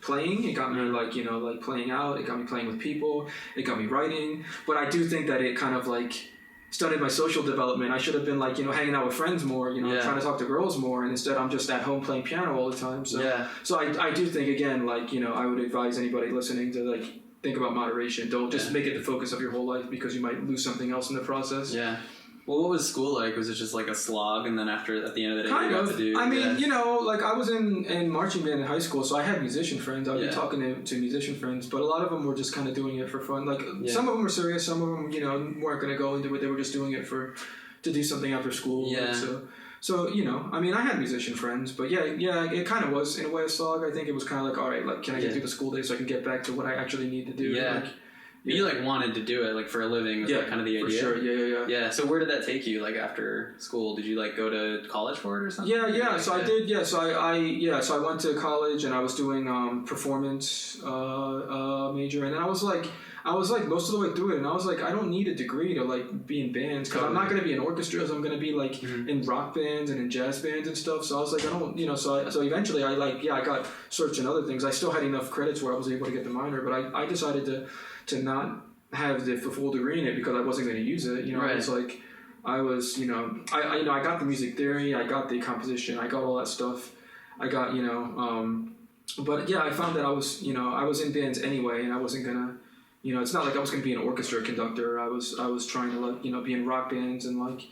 Speaker 1: playing. It got me like playing out. It got me playing with people. It got me writing. But I do think that it kind of like studied my social development. I should have been like hanging out with friends more. Trying to talk to girls more, and instead I'm just at home playing piano all the time. So I do think again like I would advise anybody listening to like think about moderation. Don't just make it the focus of your whole life because you might lose something else in the process.
Speaker 2: Yeah. Well, what was school like? Was it just like a slog, and then at the end of the day,
Speaker 1: kind
Speaker 2: you
Speaker 1: of.
Speaker 2: got to do?
Speaker 1: I mean, like I was in marching band in high school, so I had musician friends. I would be talking to musician friends, but a lot of them were just kind of doing it for fun. Like some of them were serious, some of them, weren't going to go into it. They were just doing it to do something after school.
Speaker 2: Yeah.
Speaker 1: So I mean, I had musician friends, but it kind of was in a way a slog. I think it was kind of like, all right, like can I get through the school day so I can get back to what I actually need to do?
Speaker 2: Yeah. You like wanted to do it like for a living, was that kind of the idea?
Speaker 1: For sure,
Speaker 2: yeah. So where did that take you? Like after school, did you like go to college for it or something?
Speaker 1: Yeah. So I did. Yeah. So I went to college and I was doing performance major, and then I was like most of the way through it, and I was like, I don't need a degree to like be in bands because I'm not going to be in orchestras. I'm going to be like in rock bands and in jazz bands and stuff. So I was like, I don't, so eventually I got searched in other things. I still had enough credits where I was able to get the minor, but I decided to not have the full degree in it because I wasn't going to use it. Right. I was like, I got the music theory, I got the composition, I got all that stuff. I got, but yeah, I found that I was in bands anyway, and I wasn't gonna, it's not like I was gonna be an orchestra conductor. I was trying to like, be in rock bands and like,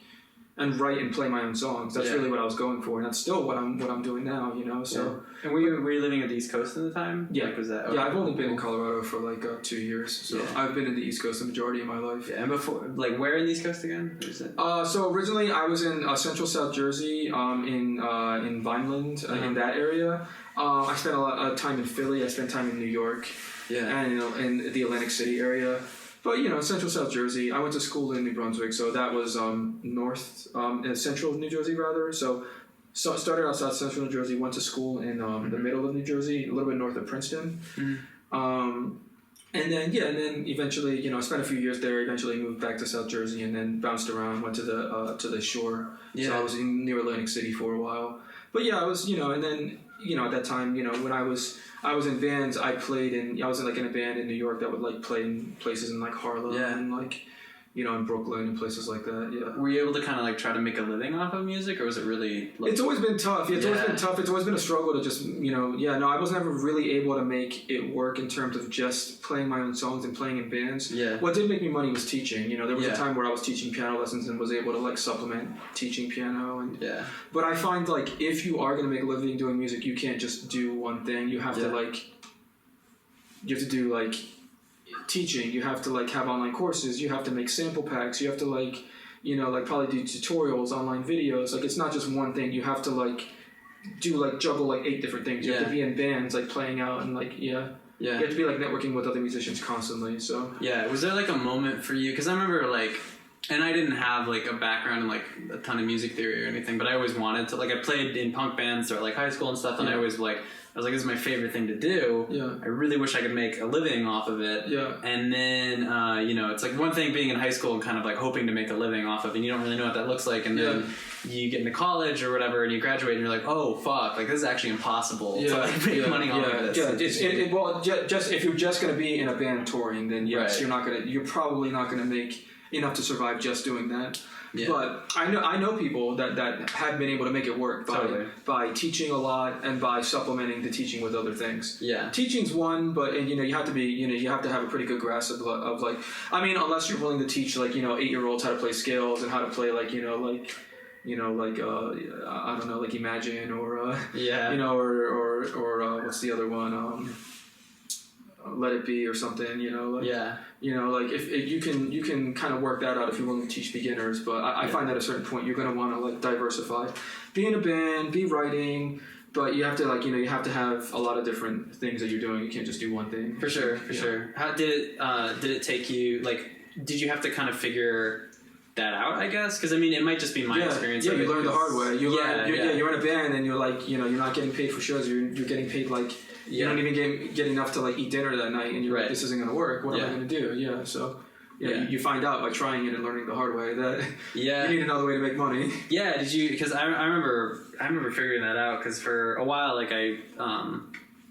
Speaker 1: and write and play my own songs. That's really what I was going for, and that's still what I'm doing now. So.
Speaker 2: And were you living at the East Coast at the time?
Speaker 1: Yeah.
Speaker 2: Like, was that?
Speaker 1: Okay. Yeah, I've only been in Colorado for like 2 years, so I've been in the East Coast the majority of my life.
Speaker 2: Yeah. And before, like, where in the East Coast again? Where is it?
Speaker 1: So originally I was in Central South Jersey, in Vineland, in that area. I spent a lot of time in Philly. I spent time in New York. Yeah. And in the Atlantic City area. But, Central South Jersey, I went to school in New Brunswick, so that was central New Jersey, rather. So started out South Central New Jersey, went to school in the middle of New Jersey, a little bit north of Princeton. And then eventually, I spent a few years there, eventually moved back to South Jersey, and then bounced around, went to the shore. Yeah. So I was near Atlantic City for a while. But yeah, I was, and then, at that time, when I was in bands, I was in a band in New York that would like play in places in like Harlem and like, in Brooklyn and places like that. Yeah.
Speaker 2: Were you able to kind of like try to make a living off of music, or was it really? Like,
Speaker 1: it's always been tough. It's always been tough. It's always been a struggle to just, I was never really able to make it work in terms of just playing my own songs and playing in bands. Yeah. What did make me money was teaching. There was a time where I was teaching piano lessons and was able to like supplement teaching piano. But I find like if you are going to make a living doing music, you can't just do one thing. You have to like, do like teaching. You have to like have online courses. You have to make sample packs. You have to like, probably do tutorials, online videos. Like it's not just one thing. You have to like do like juggle like 8 different things. You have to be in bands like playing out and like you have to be like networking with other musicians constantly. So
Speaker 2: was there like a moment for you? Because I remember like, and I didn't have like a background in like a ton of music theory or anything, but I always wanted to, like, I played in punk bands or like high school and stuff, and I was like, this is my favorite thing to do. Yeah. I really wish I could make a living off of it. Yeah. And then, it's like one thing being in high school and kind of like hoping to make a living off of it, and you don't really know what that looks like. And then you get into college or whatever and you graduate and you're like, oh, fuck, like this is actually impossible to like make money off of this.
Speaker 1: Just if you're just going to be in a band touring, then yes, you're probably not going to make enough to survive just doing that. Yeah. But I know people that have been able to make it work by teaching a lot and by supplementing the teaching with other things. Yeah, teaching's one, but you have to have a pretty good grasp of like, I mean, unless you're willing to teach like 8-year-olds how to play scales and how to play like I don't know, like Imagine or or what's the other one? Let It Be or something, if you can kind of work that out if you're willing to teach beginners, but I find that at a certain point you're going to want to like diversify, be in a band, be writing, but you have to like you have to have a lot of different things that you're doing. You can't just do one thing.
Speaker 2: For sure. How did it take you, like, did you have to kind of figure that out, I guess, because I mean it might just be my experience.
Speaker 1: Yeah, you learn the hard way. You're in a band and you're like, you're not getting paid for shows. You're getting paid like you don't even get enough to like eat dinner that night, and you're like, this isn't going to work. What am I going to do? Yeah, so. Yeah, you find out by trying it and learning the hard way that you need another way to make money.
Speaker 2: Yeah, did you? Because I remember figuring that out. Because for a while, like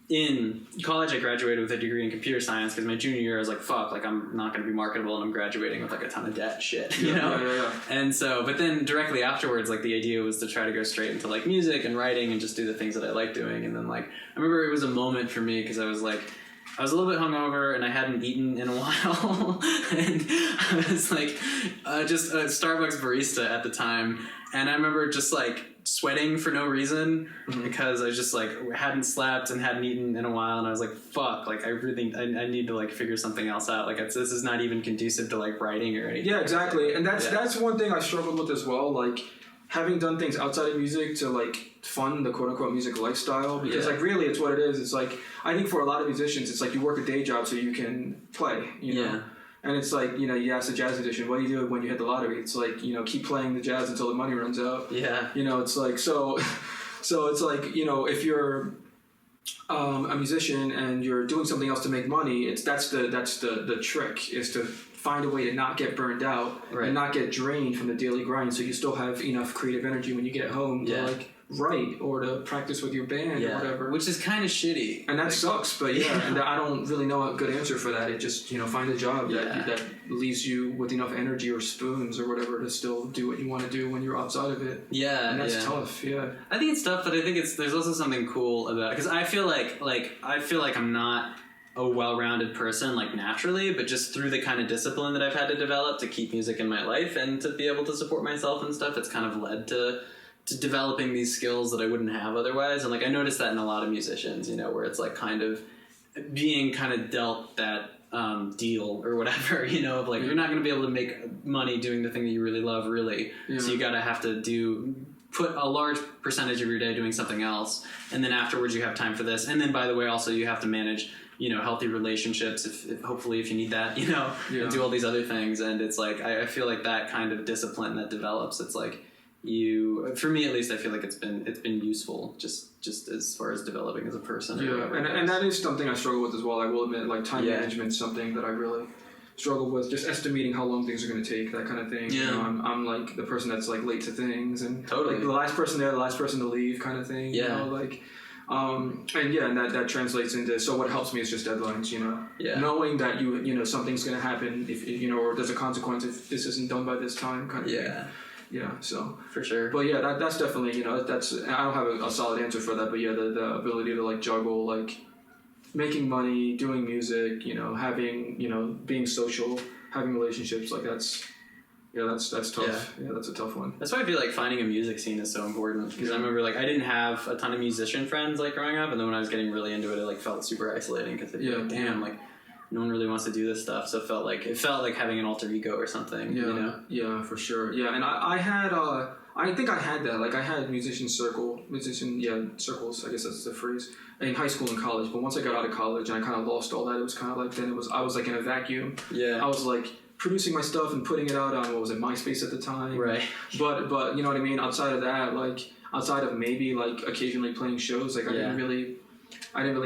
Speaker 2: in college, I graduated with a degree in computer science. Because my junior year, I was like, "Fuck!" Like I'm not going to be marketable, and I'm graduating with like a ton of debt, shit. You know? Yeah. And so, but then directly afterwards, like the idea was to try to go straight into like music and writing and just do the things that I like doing. And then like I remember it was a moment for me because I was a little bit hungover and I hadn't eaten in a while, and I was like just a Starbucks barista at the time, and I remember just like sweating for no reason because I just like hadn't slept and hadn't eaten in a while, and I was like, fuck, like I need to like figure something else out. Like this is not even conducive to like writing or anything.
Speaker 1: Yeah, exactly, and that's one thing I struggled with as well, like having done things outside of music to like fund the quote unquote music lifestyle, because like really it's what it is. It's like, I think for a lot of musicians, it's like you work a day job so you can play, you know? And it's like, you ask the jazz edition, what do you do when you hit the lottery? It's like, keep playing the jazz until the money runs out. Yeah. It's like, so it's like, if you're a musician and you're doing something else to make money, that's the trick, is to find a way to not get burned out and not get drained from the daily grind, so you still have enough creative energy when you get home to like write or to practice with your band or whatever.
Speaker 2: Which is kind of shitty.
Speaker 1: And that sucks, but and I don't really know a good answer for that. It just, find a job that leaves you with enough energy or spoons or whatever to still do what you want to do when you're outside of it. Yeah. And that's tough, I
Speaker 2: think it's tough, but I think there's also something cool about it, because I feel like I'm not a well-rounded person like naturally, but just through the kind of discipline that I've had to develop to keep music in my life and to be able to support myself and stuff, it's kind of led to developing these skills that I wouldn't have otherwise. And like I noticed that in a lot of musicians, where it's like kind of being kind of dealt that deal or whatever, of like you're not going to be able to make money doing the thing that you really love, really. So you gotta have to put a large percentage of your day doing something else, and then afterwards you have time for this. And then, by the way, also you have to manage healthy relationships, if hopefully if you need that, and do all these other things. And it's like I feel like that kind of discipline that develops, it's like for me at least, I feel like it's been useful just as far as developing as a person.
Speaker 1: And that is something I struggle with as well. I will admit, like time management is something that I really struggle with, just estimating how long things are going to take, that kind of thing. I'm like the person that's like late to things, and like the last person there, the last person to leave, kind of thing. And that translates into, so what helps me is just deadlines, knowing that something's going to happen if or there's a consequence if this isn't done by this time, kind of thing. So for sure. But that's definitely, that's, I don't have a solid answer for that, but the ability to like juggle like making money, doing music, having, being social, having relationships, like that's tough. Yeah, that's a tough one.
Speaker 2: That's why I feel like finding a music scene is so important, because I remember like I didn't have a ton of musician friends like growing up, and then when I was getting really into it, it like felt super isolating, because like, damn, like no one really wants to do this stuff. So it felt like having an alter ego or something.
Speaker 1: Yeah, for sure. Yeah, and I had I think I had that. Like I had circles, I guess that's the phrase, in high school and college. But once I got out of college and I kind of lost all that, it was kind of like I was like in a vacuum. Yeah. I was like producing my stuff and putting it out on, what was it, MySpace at the time. Right. But you know what I mean? Outside of that, like outside of maybe like occasionally playing shows, like I didn't really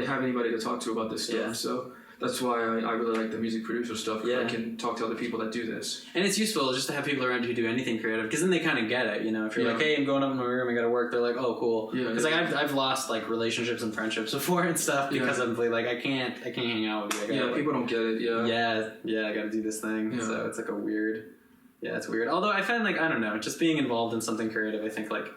Speaker 1: have anybody to talk to about this stuff. Yeah. So that's why I really like the music producer stuff. I can talk to other people that do this.
Speaker 2: And it's useful just to have people around you who do anything creative, because then they kind of get it, If you're like, hey, I'm going up in my room, I got to work, they're like, oh, cool. Because like I've lost like relationships and friendships before and stuff because I'm like, I can't hang out with you.
Speaker 1: People don't get it.
Speaker 2: I got to do this thing. So it's like it's weird. Although I find like, I don't know, just being involved in something creative, I think like,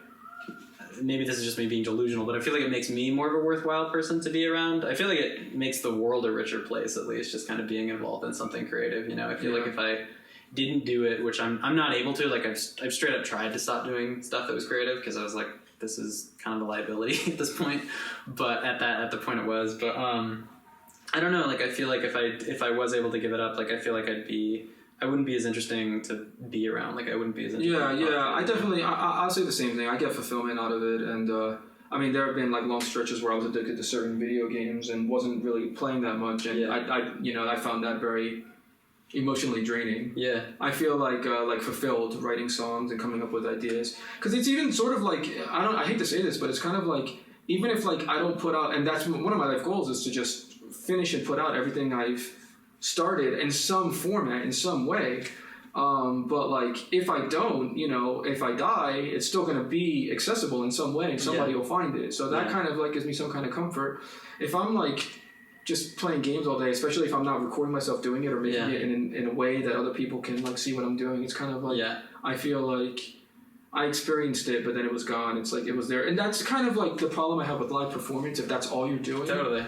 Speaker 2: maybe this is just me being delusional, but I feel like it makes me more of a worthwhile person to be around. I feel like it makes the world a richer place, at least, just kind of being involved in something creative. I feel like if I didn't do it, which I'm not able to, like I've straight up tried to stop doing stuff that was creative, because I was like, this is kind of a liability at this point. But at the point it was. But I don't know. Like I feel like if I was able to give it up, like I feel like I wouldn't be as interesting to be around. Like I wouldn't be as interesting.
Speaker 1: I definitely. I'll say the same thing. I get fulfillment out of it, and I mean, there have been like long stretches where I was addicted to certain video games and wasn't really playing that much, and I found that very emotionally draining.
Speaker 2: Yeah.
Speaker 1: I feel like fulfilled writing songs and coming up with ideas. Because it's even sort of like, I hate to say this, but it's kind of like, even if like I don't put out, and that's one of my life goals is to just finish and put out everything I've started in some format, in some way. But like, if I don't, if I die, it's still going to be accessible in some way and somebody will find it. So that kind of like gives me some kind of comfort. If I'm like just playing games all day, especially if I'm not recording myself doing it or making it in a way that other people can like see what I'm doing, it's kind of like, I feel like I experienced it, but then it was gone. It's like, it was there. And that's kind of like the problem I have with live performance, if that's all you're doing.
Speaker 2: Totally.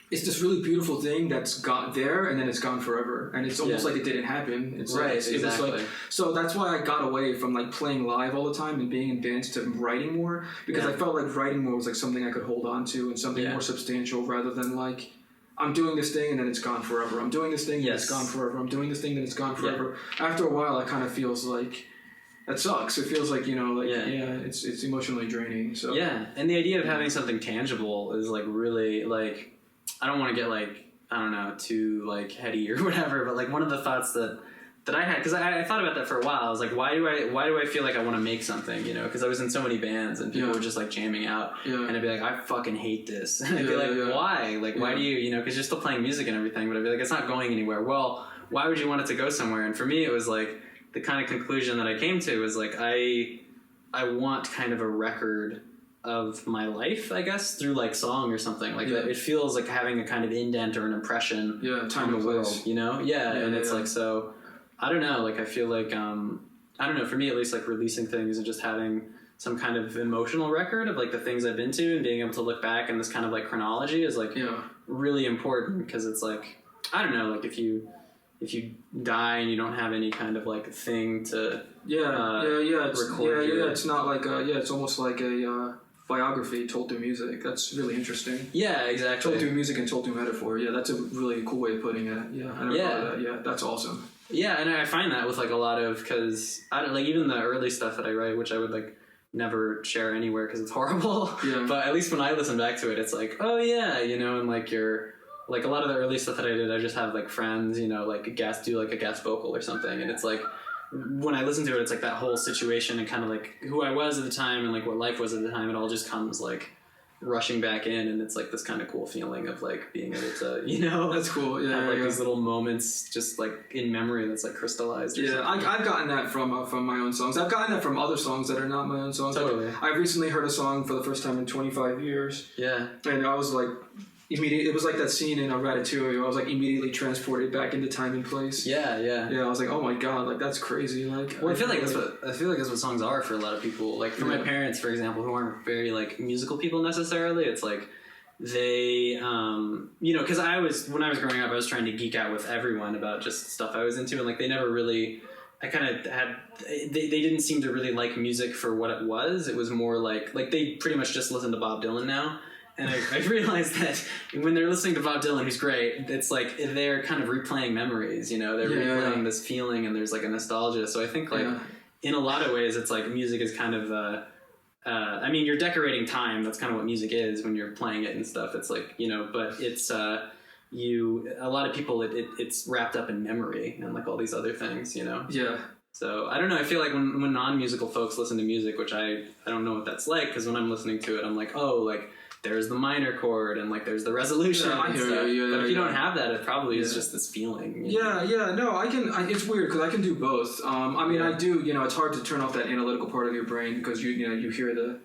Speaker 1: It's this really beautiful thing that's got there and then it's gone forever, and it's almost like it didn't happen. It's
Speaker 2: right,
Speaker 1: like,
Speaker 2: exactly.
Speaker 1: It was like, so that's why I got away from like playing live all the time and being in bands to writing more, because I felt like writing more was like something I could hold on to and something more substantial, rather than like, I'm doing this thing and then it's gone forever. I'm doing this thing and it's gone forever. I'm doing this thing and it's gone forever. After a while, it kind of feels like that sucks. It feels like, it's emotionally draining. So
Speaker 2: and the idea of having something tangible is like really like, I don't want to get like, I don't know, too like heady or whatever, but like one of the thoughts that I had, because I thought about that for a while. I was like, why do I feel like I want to make something, because I was in so many bands and people were just like jamming out and I'd be like, I fucking hate this. And I'd be like, why? Like, why do you, because you're still playing music and everything, but I'd be like, it's not going anywhere. Well, why would you want it to go somewhere? And for me, it was like, the kind of conclusion that I came to was like, I want kind of a record of my life, I guess, through like song or something like that. It feels like having a kind of indent or an impression
Speaker 1: time
Speaker 2: on the world, and it's like, so I don't know, like I feel like I don't know, for me at least, like releasing things and just having some kind of emotional record of like the things I've been to and being able to look back in this kind of like chronology is like really important, because it's like, I don't know, like if you die and you don't have any kind of like thing to record
Speaker 1: it's not like it's almost like a biography told through music. That's really interesting.
Speaker 2: Yeah, exactly.
Speaker 1: Told through music and told through metaphor. Yeah, that's a really cool way of putting it. Yeah, I never thought of that. Yeah, that's awesome.
Speaker 2: Yeah, and I find that with like a lot of, because I don't like, even the early stuff that I write, which I would like never share anywhere because it's horrible. Yeah. But at least when I listen back to it, it's like, oh yeah, and like you're like, a lot of the early stuff that I did, I just have like friends, like do like a guest vocal or something, and it's like, when I listen to it, it's like that whole situation and kind of like who I was at the time and like what life was at the time. It all just comes like rushing back in, and it's like this kind of cool feeling of like being able to,
Speaker 1: that's cool. Yeah,
Speaker 2: have like these little moments just like in memory that's like crystallized.
Speaker 1: I've gotten that from my own songs. I've gotten that from other songs that are not my own songs.
Speaker 2: Totally.
Speaker 1: Like, I recently heard a song for the first time in 25 years.
Speaker 2: Yeah.
Speaker 1: And I was like, it was like that scene in Ratatouille. I was like immediately transported back into time and place.
Speaker 2: Yeah.
Speaker 1: I was like, oh my god, like that's crazy. Like,
Speaker 2: well, I feel like that's what songs are for a lot of people. Like for my parents, for example, who aren't very like musical people necessarily. It's like they, because when I was growing up, I was trying to geek out with everyone about just stuff I was into, and like they never really. I kind of had. They didn't seem to really like music for what it was. It was more like they pretty much just listen to Bob Dylan now. And I realized that when they're listening to Bob Dylan, who's great, it's like they're kind of replaying memories, they're replaying this feeling, and there's like a nostalgia. So I think like in a lot of ways, it's like music is kind of, I mean, you're decorating time. That's kind of what music is when you're playing it and stuff. It's like, but it's, a lot of people, it's wrapped up in memory and like all these other things,
Speaker 1: Yeah.
Speaker 2: So I don't know. I feel like when non-musical folks listen to music, which I don't know what that's like, because when I'm listening to it, I'm like, oh, like, there's the minor chord and like there's the resolution and stuff. But if you don't have that, it probably is just this feeling.
Speaker 1: No, I can. It's weird because I can do both. I mean, I do. It's hard to turn off that analytical part of your brain because you hear the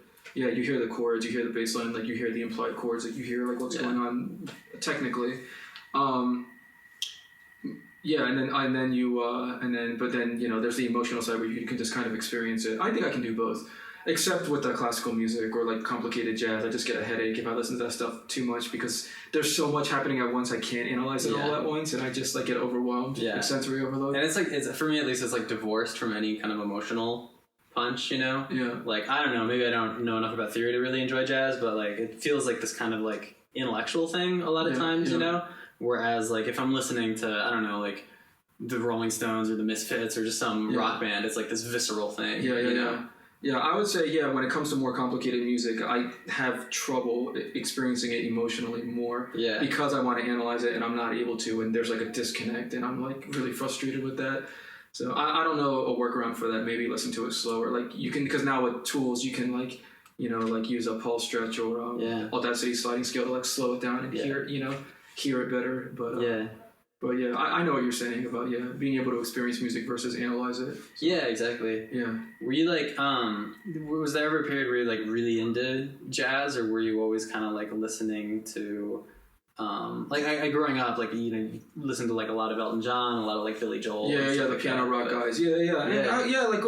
Speaker 1: chords, you hear the bass line, like you hear the implied chords, like you hear like what's going on technically. And then there's the emotional side where you can just kind of experience it. I think I can do both. Except with the classical music or like complicated jazz, I just get a headache if I listen to that stuff too much because there's so much happening at once. I can't analyze it all at once, and I just like get overwhelmed. Like sensory overload.
Speaker 2: And it's like for me at least, it's like divorced from any kind of emotional punch. Like I don't know, maybe I don't know enough about theory to really enjoy jazz, but like it feels like this kind of like intellectual thing a lot of times. Whereas like if I'm listening to I don't know like the Rolling Stones or the Misfits or just some rock band, it's like this visceral thing.
Speaker 1: Yeah, I would say, when it comes to more complicated music, I have trouble experiencing it emotionally more because I want to analyze it and I'm not able to, and there's like a disconnect, and I'm like really frustrated with that. So I don't know a workaround for that. Maybe listen to it slower. Like you can, because now with tools, you can like, like use a pulse stretch or Audacity sliding scale to like slow it down and hear it better. But I know what you're saying about being able to experience music versus analyze it. So,
Speaker 2: yeah, exactly.
Speaker 1: Yeah.
Speaker 2: Were you like was there ever a period where you like really into jazz, or were you always kind of like listening to like I growing up, like you listened to like a lot of Elton John, a lot of like Billy Joel,
Speaker 1: the like piano rock guys, like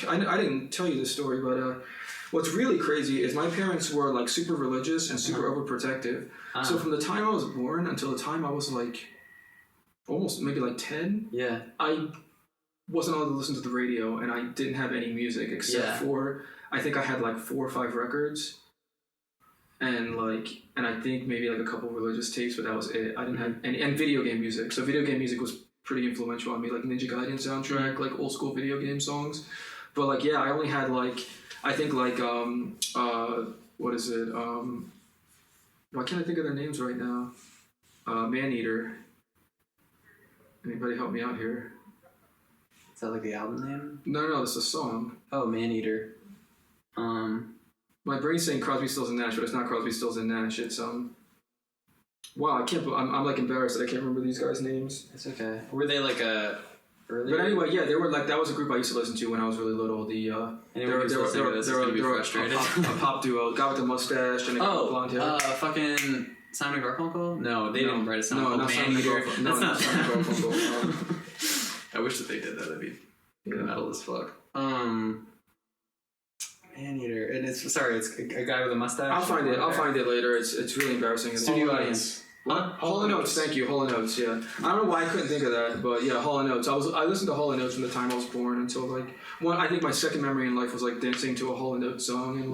Speaker 1: I didn't tell you this story, but what's really crazy is my parents were like super religious and super overprotective. So from the time I was born until the time I was like almost maybe like 10, I wasn't allowed to listen to the radio, and I didn't have any music except for I think I had like 4 or 5 records. And I think maybe like a couple of religious tapes, but that was it. I didn't have and video game music. So video game music was pretty influential on me, like Ninja Gaiden soundtrack, like old school video game songs. But like I only had like I think like what is it? Why can't I think of their names right now? Maneater. Anybody help me out here?
Speaker 2: Is that like the album name?
Speaker 1: No, it's a song.
Speaker 2: Oh, Maneater.
Speaker 1: My brain's saying Crosby, Stills and Nash, but it's not Crosby, Stills and Nash. It's wow, I can't. I'm like embarrassed that I can't remember these guys' names.
Speaker 2: It's okay. Were they like a early?
Speaker 1: But anyway, they were like that was a group I used to listen to when I was really little. They were a pop duo, guy with the mustache and a blonde hair.
Speaker 2: Fucking Simon and Garfunkel? No, they didn't write a song called Maneater.
Speaker 1: No, not Simon and Garfunkel.
Speaker 2: I wish that they did that. That'd be metal as fuck. Maneater, and it's a guy with a mustache.
Speaker 1: I'll find it later. It's really embarrassing.
Speaker 2: Studio audience.
Speaker 1: What? Hall & Oates. Thank you, Hall & Oates. Yeah, I don't know why I couldn't think of that, but Hall & Oates. I listened to Hall & Oates from the time I was born until like I think my second memory in life was like dancing to a Hall & Oates song, and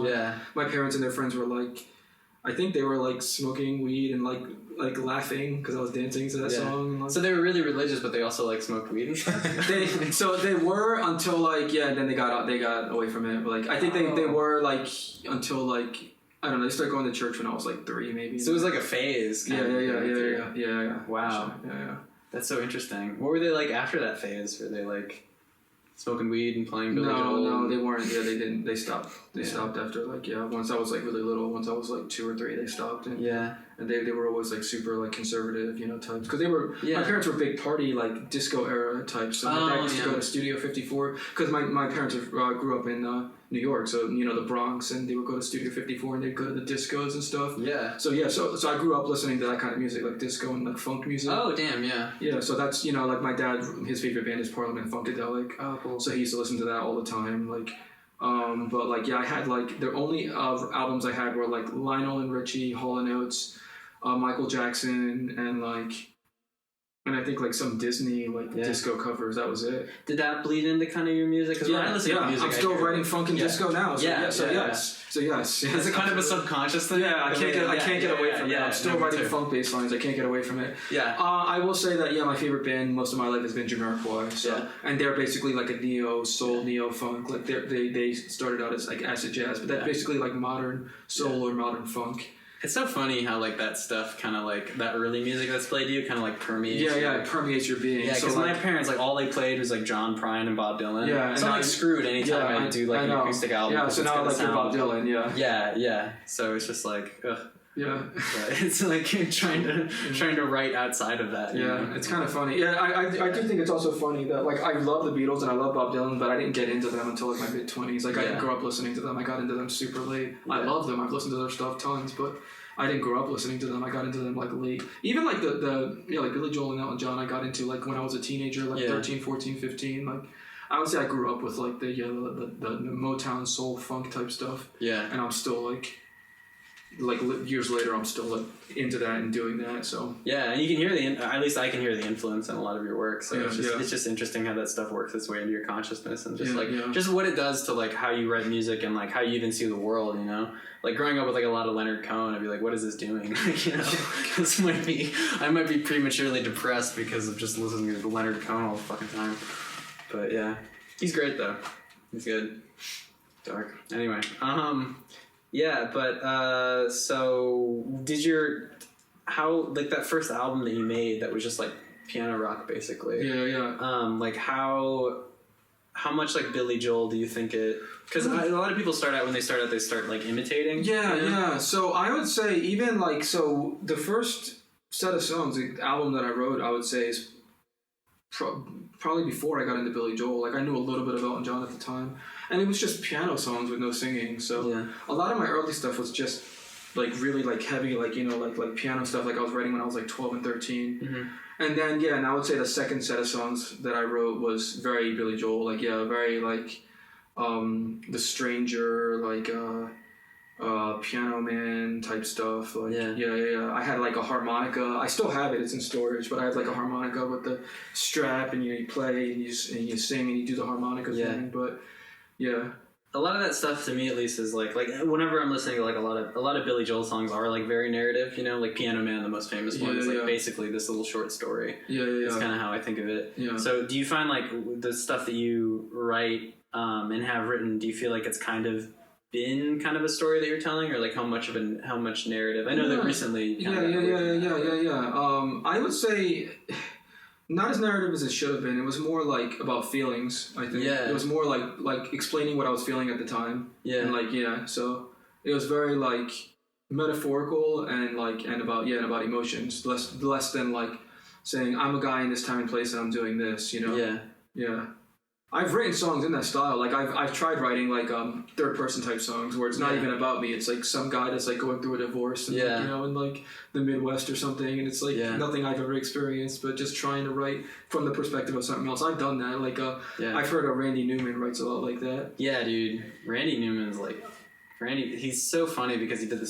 Speaker 1: my parents and their friends were like, I think they were like smoking weed and like laughing because I was dancing to that song. And, like,
Speaker 2: so they were really religious, but they also like smoked weed and stuff.
Speaker 1: they were until like and then they got away from it. But like I think they were like until like I don't know. They started going to church when I was like 3 maybe.
Speaker 2: So it was like a phase.
Speaker 1: Yeah.
Speaker 2: Wow.
Speaker 1: Yeah.
Speaker 2: That's so interesting. What were they like after that phase? Were they like smoking weed and playing Billy Joel?
Speaker 1: No, they weren't. Yeah, they didn't. They stopped. They stopped after like once I was like really little. Once I was like 2 or 3, they stopped. And they were always like super like conservative, types. Because they were my parents were big party like disco era types. So my dad used to go to Studio 54 because my parents grew up in New York, so the Bronx, and they would go to Studio 54 and they'd go to the discos and stuff. Yeah. So I grew up listening to that kind of music, like disco and like funk music.
Speaker 2: Oh damn, yeah.
Speaker 1: Yeah, so that's like my dad, his favorite band is Parliament Funkadelic. Oh cool. So he used to listen to that all the time, like. But like I had like the only albums I had were like Lionel and Richie, Hall & Oates, Michael Jackson, and I think like some Disney disco covers. That was it.
Speaker 2: Did that bleed into kind of your music? When I listen to music,
Speaker 1: I'm still writing funk and disco now. So yes.
Speaker 2: Is it kind of a subconscious thing?
Speaker 1: Yeah, I can't get away from it. I'm still writing funk bass lines. I can't get away from it. Yeah. I will say that my favorite band most of my life has been Jamiroquai. So and they're basically like a neo soul, neo funk. Like they started out as like acid jazz, but that's basically like modern soul or modern funk.
Speaker 2: It's so funny how like that stuff kind of like that early music that's played to you kind of like permeates.
Speaker 1: It permeates your being.
Speaker 2: Yeah, because my parents like all they played was like John Prine and Bob Dylan. Yeah, so I'm like screwed anytime I do like an acoustic album.
Speaker 1: Yeah, so now I like Bob Dylan.
Speaker 2: Yeah. So it's just like ugh.
Speaker 1: Yeah,
Speaker 2: but it's like trying to write outside of that.
Speaker 1: It's kind of funny. Yeah, I do think it's also funny that like I love the Beatles and I love Bob Dylan, but I didn't get into them until like my mid-20s. Like I didn't grow up listening to them. I got into them super late. I love them. I've listened to their stuff tons, but I didn't grow up listening to them. I got into them like late. Even like the like Billy Joel and Elton John, I got into like when I was a teenager, like 13, 14, 15. Like I would say I grew up with like the Motown soul funk type stuff. Yeah, and I'm still like years later, I'm still like into that and doing that. So
Speaker 2: and you can hear at least I can hear the influence in a lot of your work. So it's just interesting how that stuff works its way into your consciousness and just just what it does to like how you write music and like how you even see the world. Like growing up with like a lot of Leonard Cohen, I'd be like, what is this doing? This I might be prematurely depressed because of just listening to Leonard Cohen all the fucking time. But yeah, he's great though. He's good. Dark. Anyway, yeah, but so how like that first album that you made that was just like piano rock basically?
Speaker 1: Yeah.
Speaker 2: Like how much like Billy Joel do you think it? Because a lot of people start like imitating.
Speaker 1: Yeah. So I would say even like the first set of songs, the album that I wrote, I would say is probably before I got into Billy Joel. Like I knew a little bit of Elton John at the time, and it was just piano songs with no singing. So a lot of my early stuff was just like really like heavy, like like piano stuff. Like I was writing when I was like 12 and 13.
Speaker 2: Mm-hmm.
Speaker 1: And then and I would say the second set of songs that I wrote was very Billy Joel. Like very like The Stranger, like Piano Man type stuff. Like yeah. I had like a harmonica. I still have it. It's in storage. But I had like a harmonica with the strap, and you play and you sing and you do the harmonica thing. But yeah.
Speaker 2: A lot of that stuff to me at least is like whenever I'm listening to like a lot of Billy Joel songs are like very narrative, like Piano Man, the most famous one, is like basically this little short story.
Speaker 1: Yeah.
Speaker 2: It's kind of how I think of it.
Speaker 1: Yeah.
Speaker 2: So do you find like the stuff that you write and have written, do you feel like it's kind of been kind of a story that you're telling, or like how much narrative? I know that recently.
Speaker 1: Yeah. I would say not as narrative as it should have been. It was more like about feelings, I think.
Speaker 2: Yeah.
Speaker 1: It was more like explaining what I was feeling at the time.
Speaker 2: Yeah.
Speaker 1: And so it was very like metaphorical and about emotions. Less than like saying I'm a guy in this time and place and I'm doing this,
Speaker 2: Yeah.
Speaker 1: Yeah. I've written songs in that style. Like I've tried writing like third person type songs where it's not even about me. It's like some guy that's like going through a divorce and in like the Midwest or something, and it's like nothing I've ever experienced, but just trying to write from the perspective of something else. I've done that. Like I've heard Randy Newman writes a lot like that.
Speaker 2: Yeah, dude. Randy Newman's he's so funny because he did the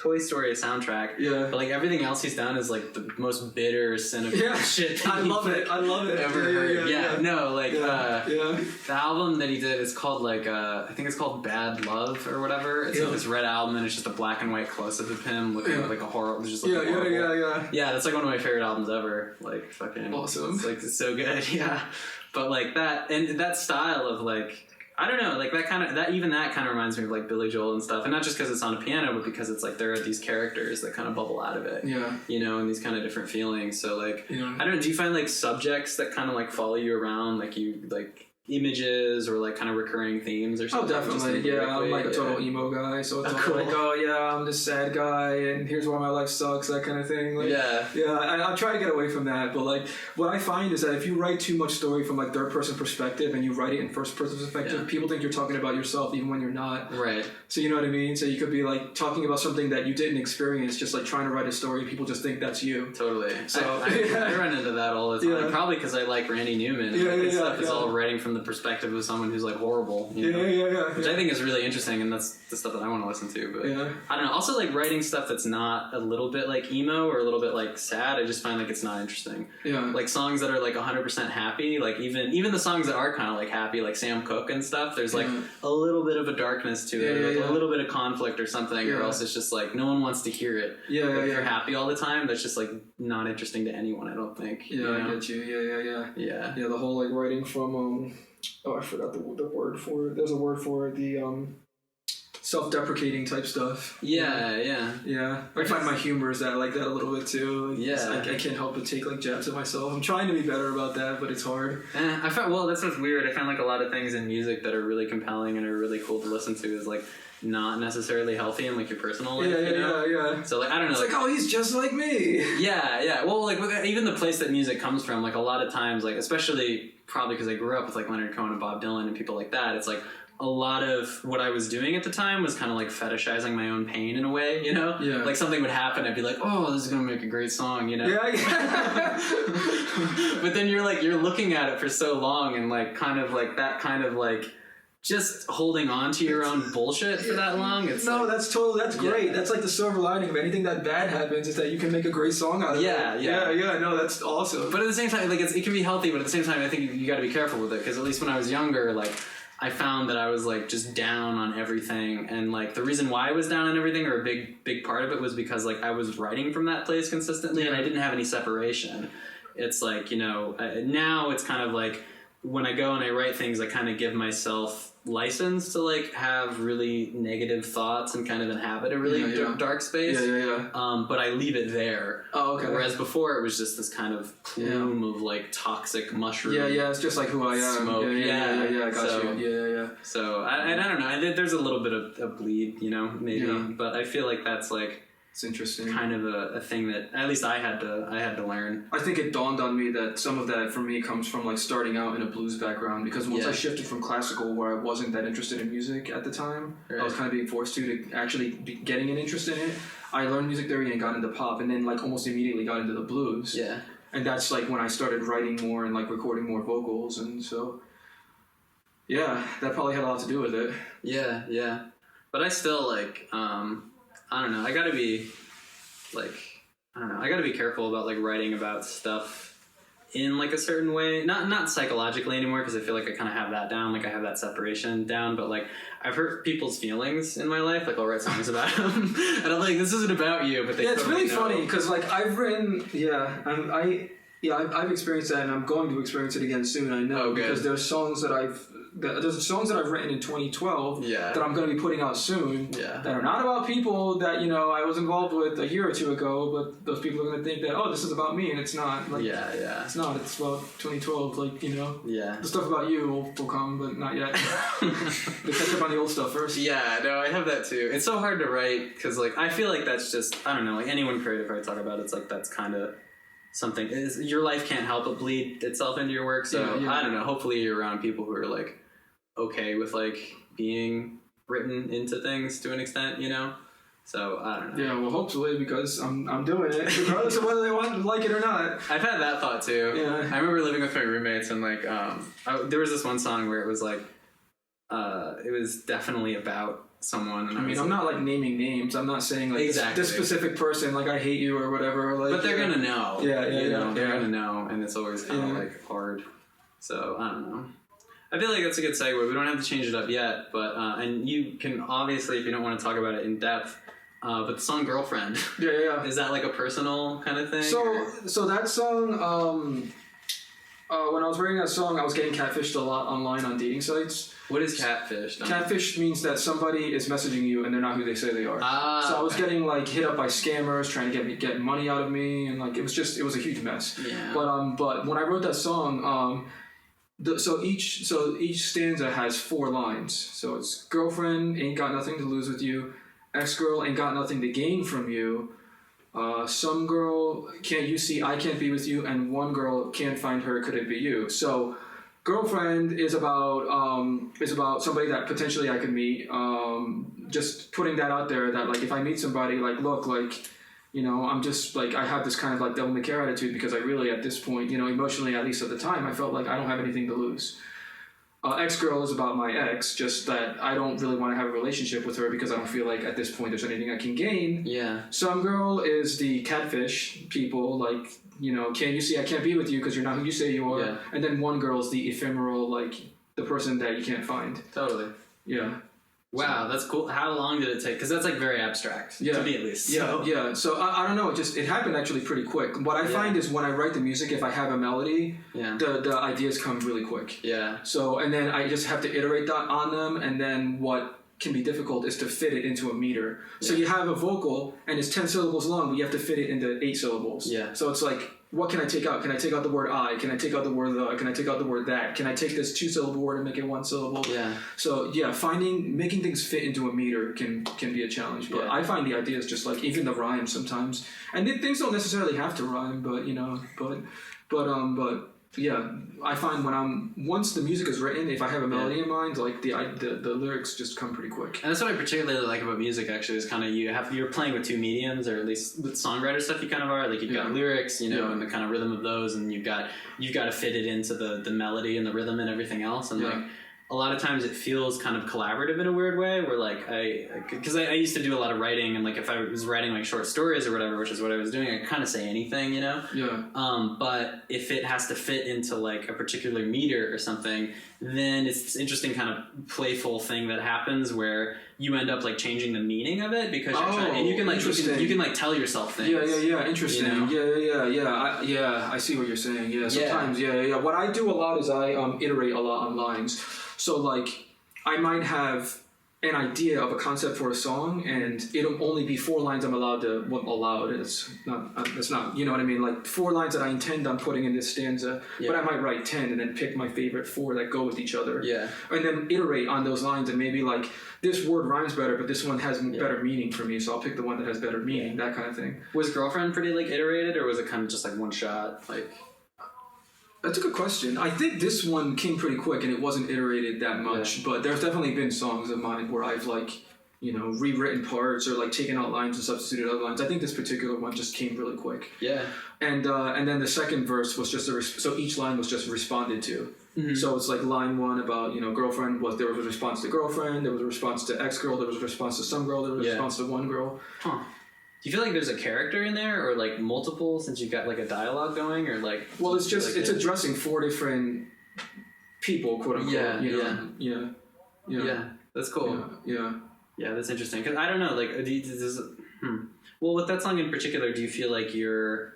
Speaker 2: Toy Story soundtrack. Yeah. But like everything else he's done is like the most bitter, cynical shit that
Speaker 1: I love it.
Speaker 2: Ever heard.
Speaker 1: The
Speaker 2: album that he did is called like I think it's called Bad Love or whatever. It's like this red album and it's just a black and white close up of him looking like a horror. Just like horrible. Yeah, that's like one of my favorite albums ever. Like fucking
Speaker 1: awesome.
Speaker 2: It's like it's so good. Yeah. But like that style of like, I don't know, like that kind of reminds me of like Billy Joel and stuff, and not just because it's on a piano, but because it's like there are these characters that kind of bubble out of it, and these kind of different feelings. So like, I don't know, do you find like subjects that kind of like follow you around, like you like images or like kind of recurring themes or something?
Speaker 1: Oh, definitely. I'm like a total emo guy, so it's cool. Like, I'm this sad guy, and here's why my life sucks, that kind of thing. Like, I try to get away from that, but like what I find is that if you write too much story from like third person perspective and you write it in first person perspective, people think you're talking about yourself even when you're not.
Speaker 2: Right.
Speaker 1: So you know what I mean? So you could be like talking about something that you didn't experience, just like trying to write a story. People just think that's you.
Speaker 2: Totally. So I run into that all the time. Probably because I like Randy Newman. And stuff is all writing from the perspective of someone who's like horrible. Which I think is really interesting, and that's the stuff that I want to listen to. But I don't know. Also, like writing stuff that's not a little bit like emo or a little bit like sad, I just find like it's not interesting. Yeah. Like songs that are like 100% happy, like even the songs that are kind of like happy, like Sam Cooke and stuff. There's like a little bit of a darkness to it, a little bit of conflict or something, or else it's just like no one wants to hear it. If you're happy all the time, that's just like not interesting to anyone, I don't think.
Speaker 1: I get you. Yeah. The whole like writing from I forgot the word for it. There's a word for it. The self-deprecating type stuff. Yeah. I find my humor is that like that a little bit too. Like, I can't help but take like jabs at myself. I'm trying to be better about that, but it's hard.
Speaker 2: I found that's what's weird. I found like a lot of things in music that are really compelling and are really cool to listen to is like not necessarily healthy in like your personal life. Yeah. So like I don't know.
Speaker 1: It's like, he's just like me.
Speaker 2: Yeah. Well, like even the place that music comes from, like a lot of times, like especially probably because I grew up with like Leonard Cohen and Bob Dylan and people like that. It's like a lot of what I was doing at the time was kind of like fetishizing my own pain in a way, Like something would happen, I'd be like, oh, this is gonna make a great song, But then you're looking at it for so long and like kind of like that kind of like just holding on to your own bullshit for that long. It's
Speaker 1: that's great. That's like the silver lining of anything that bad happens is that you can make a great song out of it. No, that's awesome.
Speaker 2: But at the same time, like it can be healthy, but at the same time, I think you got to be careful with it because at least when I was younger, like I found that I was like just down on everything, and like the reason why I was down on everything, or a big part of it, was because like I was writing from that place consistently, and I didn't have any separation. It's like now it's kind of like when I go and I write things, I kind of give myself license to like have really negative thoughts and kind of inhabit a really dark space. But I leave it there.
Speaker 1: Oh, okay.
Speaker 2: Whereas before it was just this kind of plume of like toxic mushroom.
Speaker 1: Yeah, it's just like who I am.
Speaker 2: Smoke.
Speaker 1: Yeah, I got you. Yeah.
Speaker 2: So I don't know. There's a little bit of bleed, maybe. Yeah. But I feel like that's like,
Speaker 1: it's interesting.
Speaker 2: Kind of a thing that at least I had to learn.
Speaker 1: I think it dawned on me that some of that for me comes from like starting out in a blues background, because once I shifted from classical, where I wasn't that interested in music at the time, I was kind of being forced to actually be getting an interest in it. I learned music theory and got into pop, and then like almost immediately got into the blues. Yeah. And that's like when I started writing more and like recording more vocals, and so that probably had a lot to do with it.
Speaker 2: Yeah. But I still like I don't know. I gotta be careful about like writing about stuff in like a certain way. Not psychologically anymore, because I feel like I kind of have that down. Like I have that separation down. But like I've hurt people's feelings in my life. Like I'll write songs about them, and I'm like, this isn't about you. But they
Speaker 1: it's really funny because like I've written I've experienced that, and I'm going to experience it again soon. I know because there's songs that I've written in 2012 that I'm going to be putting out soon that are not about people that I was involved with a year or two ago, but those people are going to think that this is about me, and it's not. Like, it's not. It's about 2012. Like the stuff about you will come, but not yet. They catch up on the old stuff first.
Speaker 2: Yeah, no, I have that too. It's so hard to write because like I feel like that's just, I don't know, like anyone creative I talk about, it's like that's kind of something is your life can't help but bleed itself into your work. So I don't know, hopefully you're around people who are like okay with like being written into things to an extent, so I don't know.
Speaker 1: Yeah, well, hopefully, because I'm doing it regardless of whether they want to like it or not.
Speaker 2: I've had that thought too. I remember living with my roommates, and like there was this one song where it was like it was definitely about someone, and
Speaker 1: I'm not like naming names. I'm not saying like this specific person, like I hate you or whatever. Like,
Speaker 2: but they're gonna know. They're gonna know, and it's always kind of like hard. So I don't know. I feel like that's a good segue. We don't have to change it up yet, but and you can obviously, if you don't want to talk about it in depth, but the song "Girlfriend." Is that like a personal kind of thing?
Speaker 1: So that song, when I was writing that song, I was getting catfished a lot online on dating sites.
Speaker 2: What is catfished?
Speaker 1: Catfish means that somebody is messaging you and they're not who they say they are. So I was getting like hit up by scammers trying to get money out of me, and like it was a huge mess. Yeah. But when I wrote that song, so each stanza has 4 lines. So it's girlfriend ain't got nothing to lose with you, ex-girl ain't got nothing to gain from you, some girl can't you see I can't be with you, and one girl can't find her, could it be you? So girlfriend is about somebody that potentially I could meet. Just putting that out there that like if I meet somebody, like look, like I'm just like I have this kind of like devil may care attitude, because I really at this point, emotionally, at least at the time, I felt like I don't have anything to lose. Ex-girl is about my ex, just that I don't really want to have a relationship with her because I don't feel like at this point there's anything I can gain. Yeah. Some girl is the catfish people, like, can't you see I can't be with you because you're not who you say you are. Yeah. And then one girl is the ephemeral, like the person that you can't find. Totally. Yeah.
Speaker 2: Wow, that's cool. How long did it take? Because that's like very abstract, to me at least. So.
Speaker 1: Yeah. So I don't know. It happened actually pretty quick. What I find is when I write the music, if I have a melody, the ideas come really quick. Yeah. So and then I just have to iterate on them, and then what can be difficult is to fit it into a meter. So you have a vocal and it's 10 syllables long, but you have to fit it into 8 syllables. Yeah. So it's like, what can I take out? Can I take out the word I? Can I take out the word the? Can I take out the word that? Can I take this 2-syllable word and make it 1 syllable? Yeah. So making things fit into a meter can be a challenge. But I find the ideas just like even the rhymes sometimes, and things don't necessarily have to rhyme, but yeah, I find once the music is written, if I have a melody in mind, like the lyrics just come pretty quick.
Speaker 2: And that's what I particularly like about music. Actually, is kind of you're playing with 2 mediums, or at least with songwriter stuff you kind of are. Like you've got lyrics, and the kind of rhythm of those, and you've got to fit it into the melody and the rhythm and everything else. And like a lot of times it feels kind of collaborative in a weird way, where like because I used to do a lot of writing, and like if I was writing like short stories or whatever, which is what I was doing, I could kind of say anything, Yeah. But if it has to fit into like a particular meter or something, then it's this interesting kind of playful thing that happens where you end up like changing the meaning of it because you're trying, and you can like you can like tell yourself things.
Speaker 1: Yeah. Interesting. I see what you're saying. Yeah. Sometimes. Yeah. What I do a lot is I iterate a lot on lines. So like I might have an idea of a concept for a song, and it'll only be 4 lines I'm allowed to. Well, allowed. It's not. You know what I mean? Like 4 lines that I intend on putting in this stanza, but I might write 10 and then pick my favorite 4 that go with each other.
Speaker 2: Yeah.
Speaker 1: And then iterate on those lines, and maybe like this word rhymes better, but this one has better meaning for me, so I'll pick the one that has better meaning. That kind of thing.
Speaker 2: Was Girlfriend pretty like iterated, or was it kind of just like one shot? Like.
Speaker 1: That's a good question. I think this one came pretty quick and it wasn't iterated that much, but there's definitely been songs of mine where I've like, you know, rewritten parts or like taken out lines and substituted other lines. I think this particular one just came really quick.
Speaker 2: Yeah.
Speaker 1: And then the second verse was just so each line was just responded to. Mm-hmm. So it's like line 1 about, you know, girlfriend, there was a response to girlfriend, there was a response to ex-girl, there was a response to some girl, there was a response to one girl.
Speaker 2: Huh. Do you feel like there's a character in there, or like multiple, since you've got like a dialogue going, or like? Well,
Speaker 1: it's just it's addressing 4 different people, quote unquote. Yeah.
Speaker 2: That's cool.
Speaker 1: Yeah.
Speaker 2: That's interesting. Cause I don't know, like, well, with that song in particular, do you feel like you're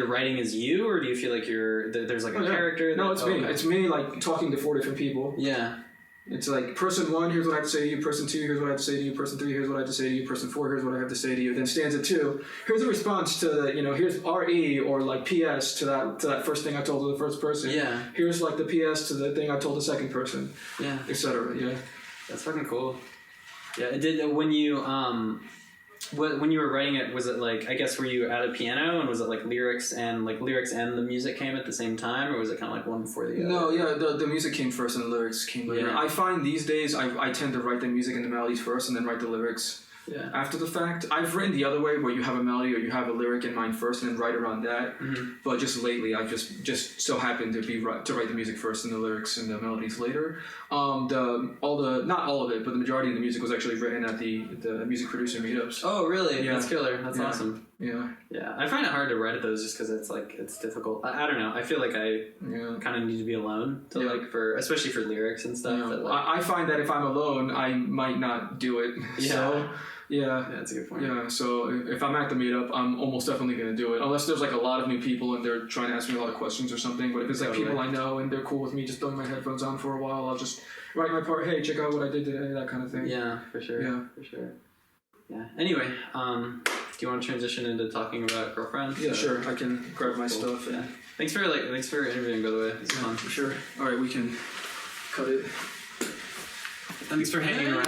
Speaker 2: writing as you, or do you feel like there's like a character?
Speaker 1: No, it's me. Okay. It's me like talking to 4 different people.
Speaker 2: Yeah.
Speaker 1: It's like, person 1, here's what I have to say to you. Person 2, here's what I have to say to you. Person 3, here's what I have to say to you. Person 4, here's what I have to say to you. Then stanza 2, here's a response to the, you know, here's RE or like PS to that first thing I told to the first person.
Speaker 2: Yeah.
Speaker 1: Here's like the PS to the thing I told the second person.
Speaker 2: Yeah.
Speaker 1: Etc. Yeah.
Speaker 2: That's fucking cool. Yeah. When you were writing it, was it like, I guess, were you at a piano, and was it like lyrics and the music came at the same time, or was it kind of like one before the other?
Speaker 1: No, yeah, the music came first and the lyrics came later. Yeah. I find these days I tend to write the music and the melodies first and then write the lyrics after the fact. I've written the other way, where you have a melody or you have a lyric in mind first and then write around that. Mm-hmm. But just lately, I've just so happened to write the music first and the lyrics and the melodies later. Not all of it, but the majority of the music was actually written at the music producer meetups.
Speaker 2: Oh, really? Yeah. That's killer. That's awesome.
Speaker 1: Yeah.
Speaker 2: Yeah. I find it hard to write at those just because it's difficult. I don't know. I feel like I kind of need to be alone to especially for lyrics and stuff.
Speaker 1: Yeah.
Speaker 2: But
Speaker 1: I find that if I'm alone, I might not do it.
Speaker 2: Yeah.
Speaker 1: So, yeah,
Speaker 2: that's a good point.
Speaker 1: Yeah, so if I'm at the meetup, I'm almost definitely going to do it. Unless there's like a lot of new people and they're trying to ask me a lot of questions or something. But if it's like people I know and they're cool with me just throwing my headphones on for a while, I'll just write my part. Hey, check out what I did today, that kind of thing.
Speaker 2: Yeah, for sure.
Speaker 1: Yeah.
Speaker 2: For sure. Yeah. Anyway, do you want to transition into talking about Girlfriend?
Speaker 1: Yeah, sure. I can grab my stuff.
Speaker 2: Yeah. Thanks for interviewing, by the way. It's fun.
Speaker 1: For sure. All right, we can cut it.
Speaker 2: Thanks for hanging around.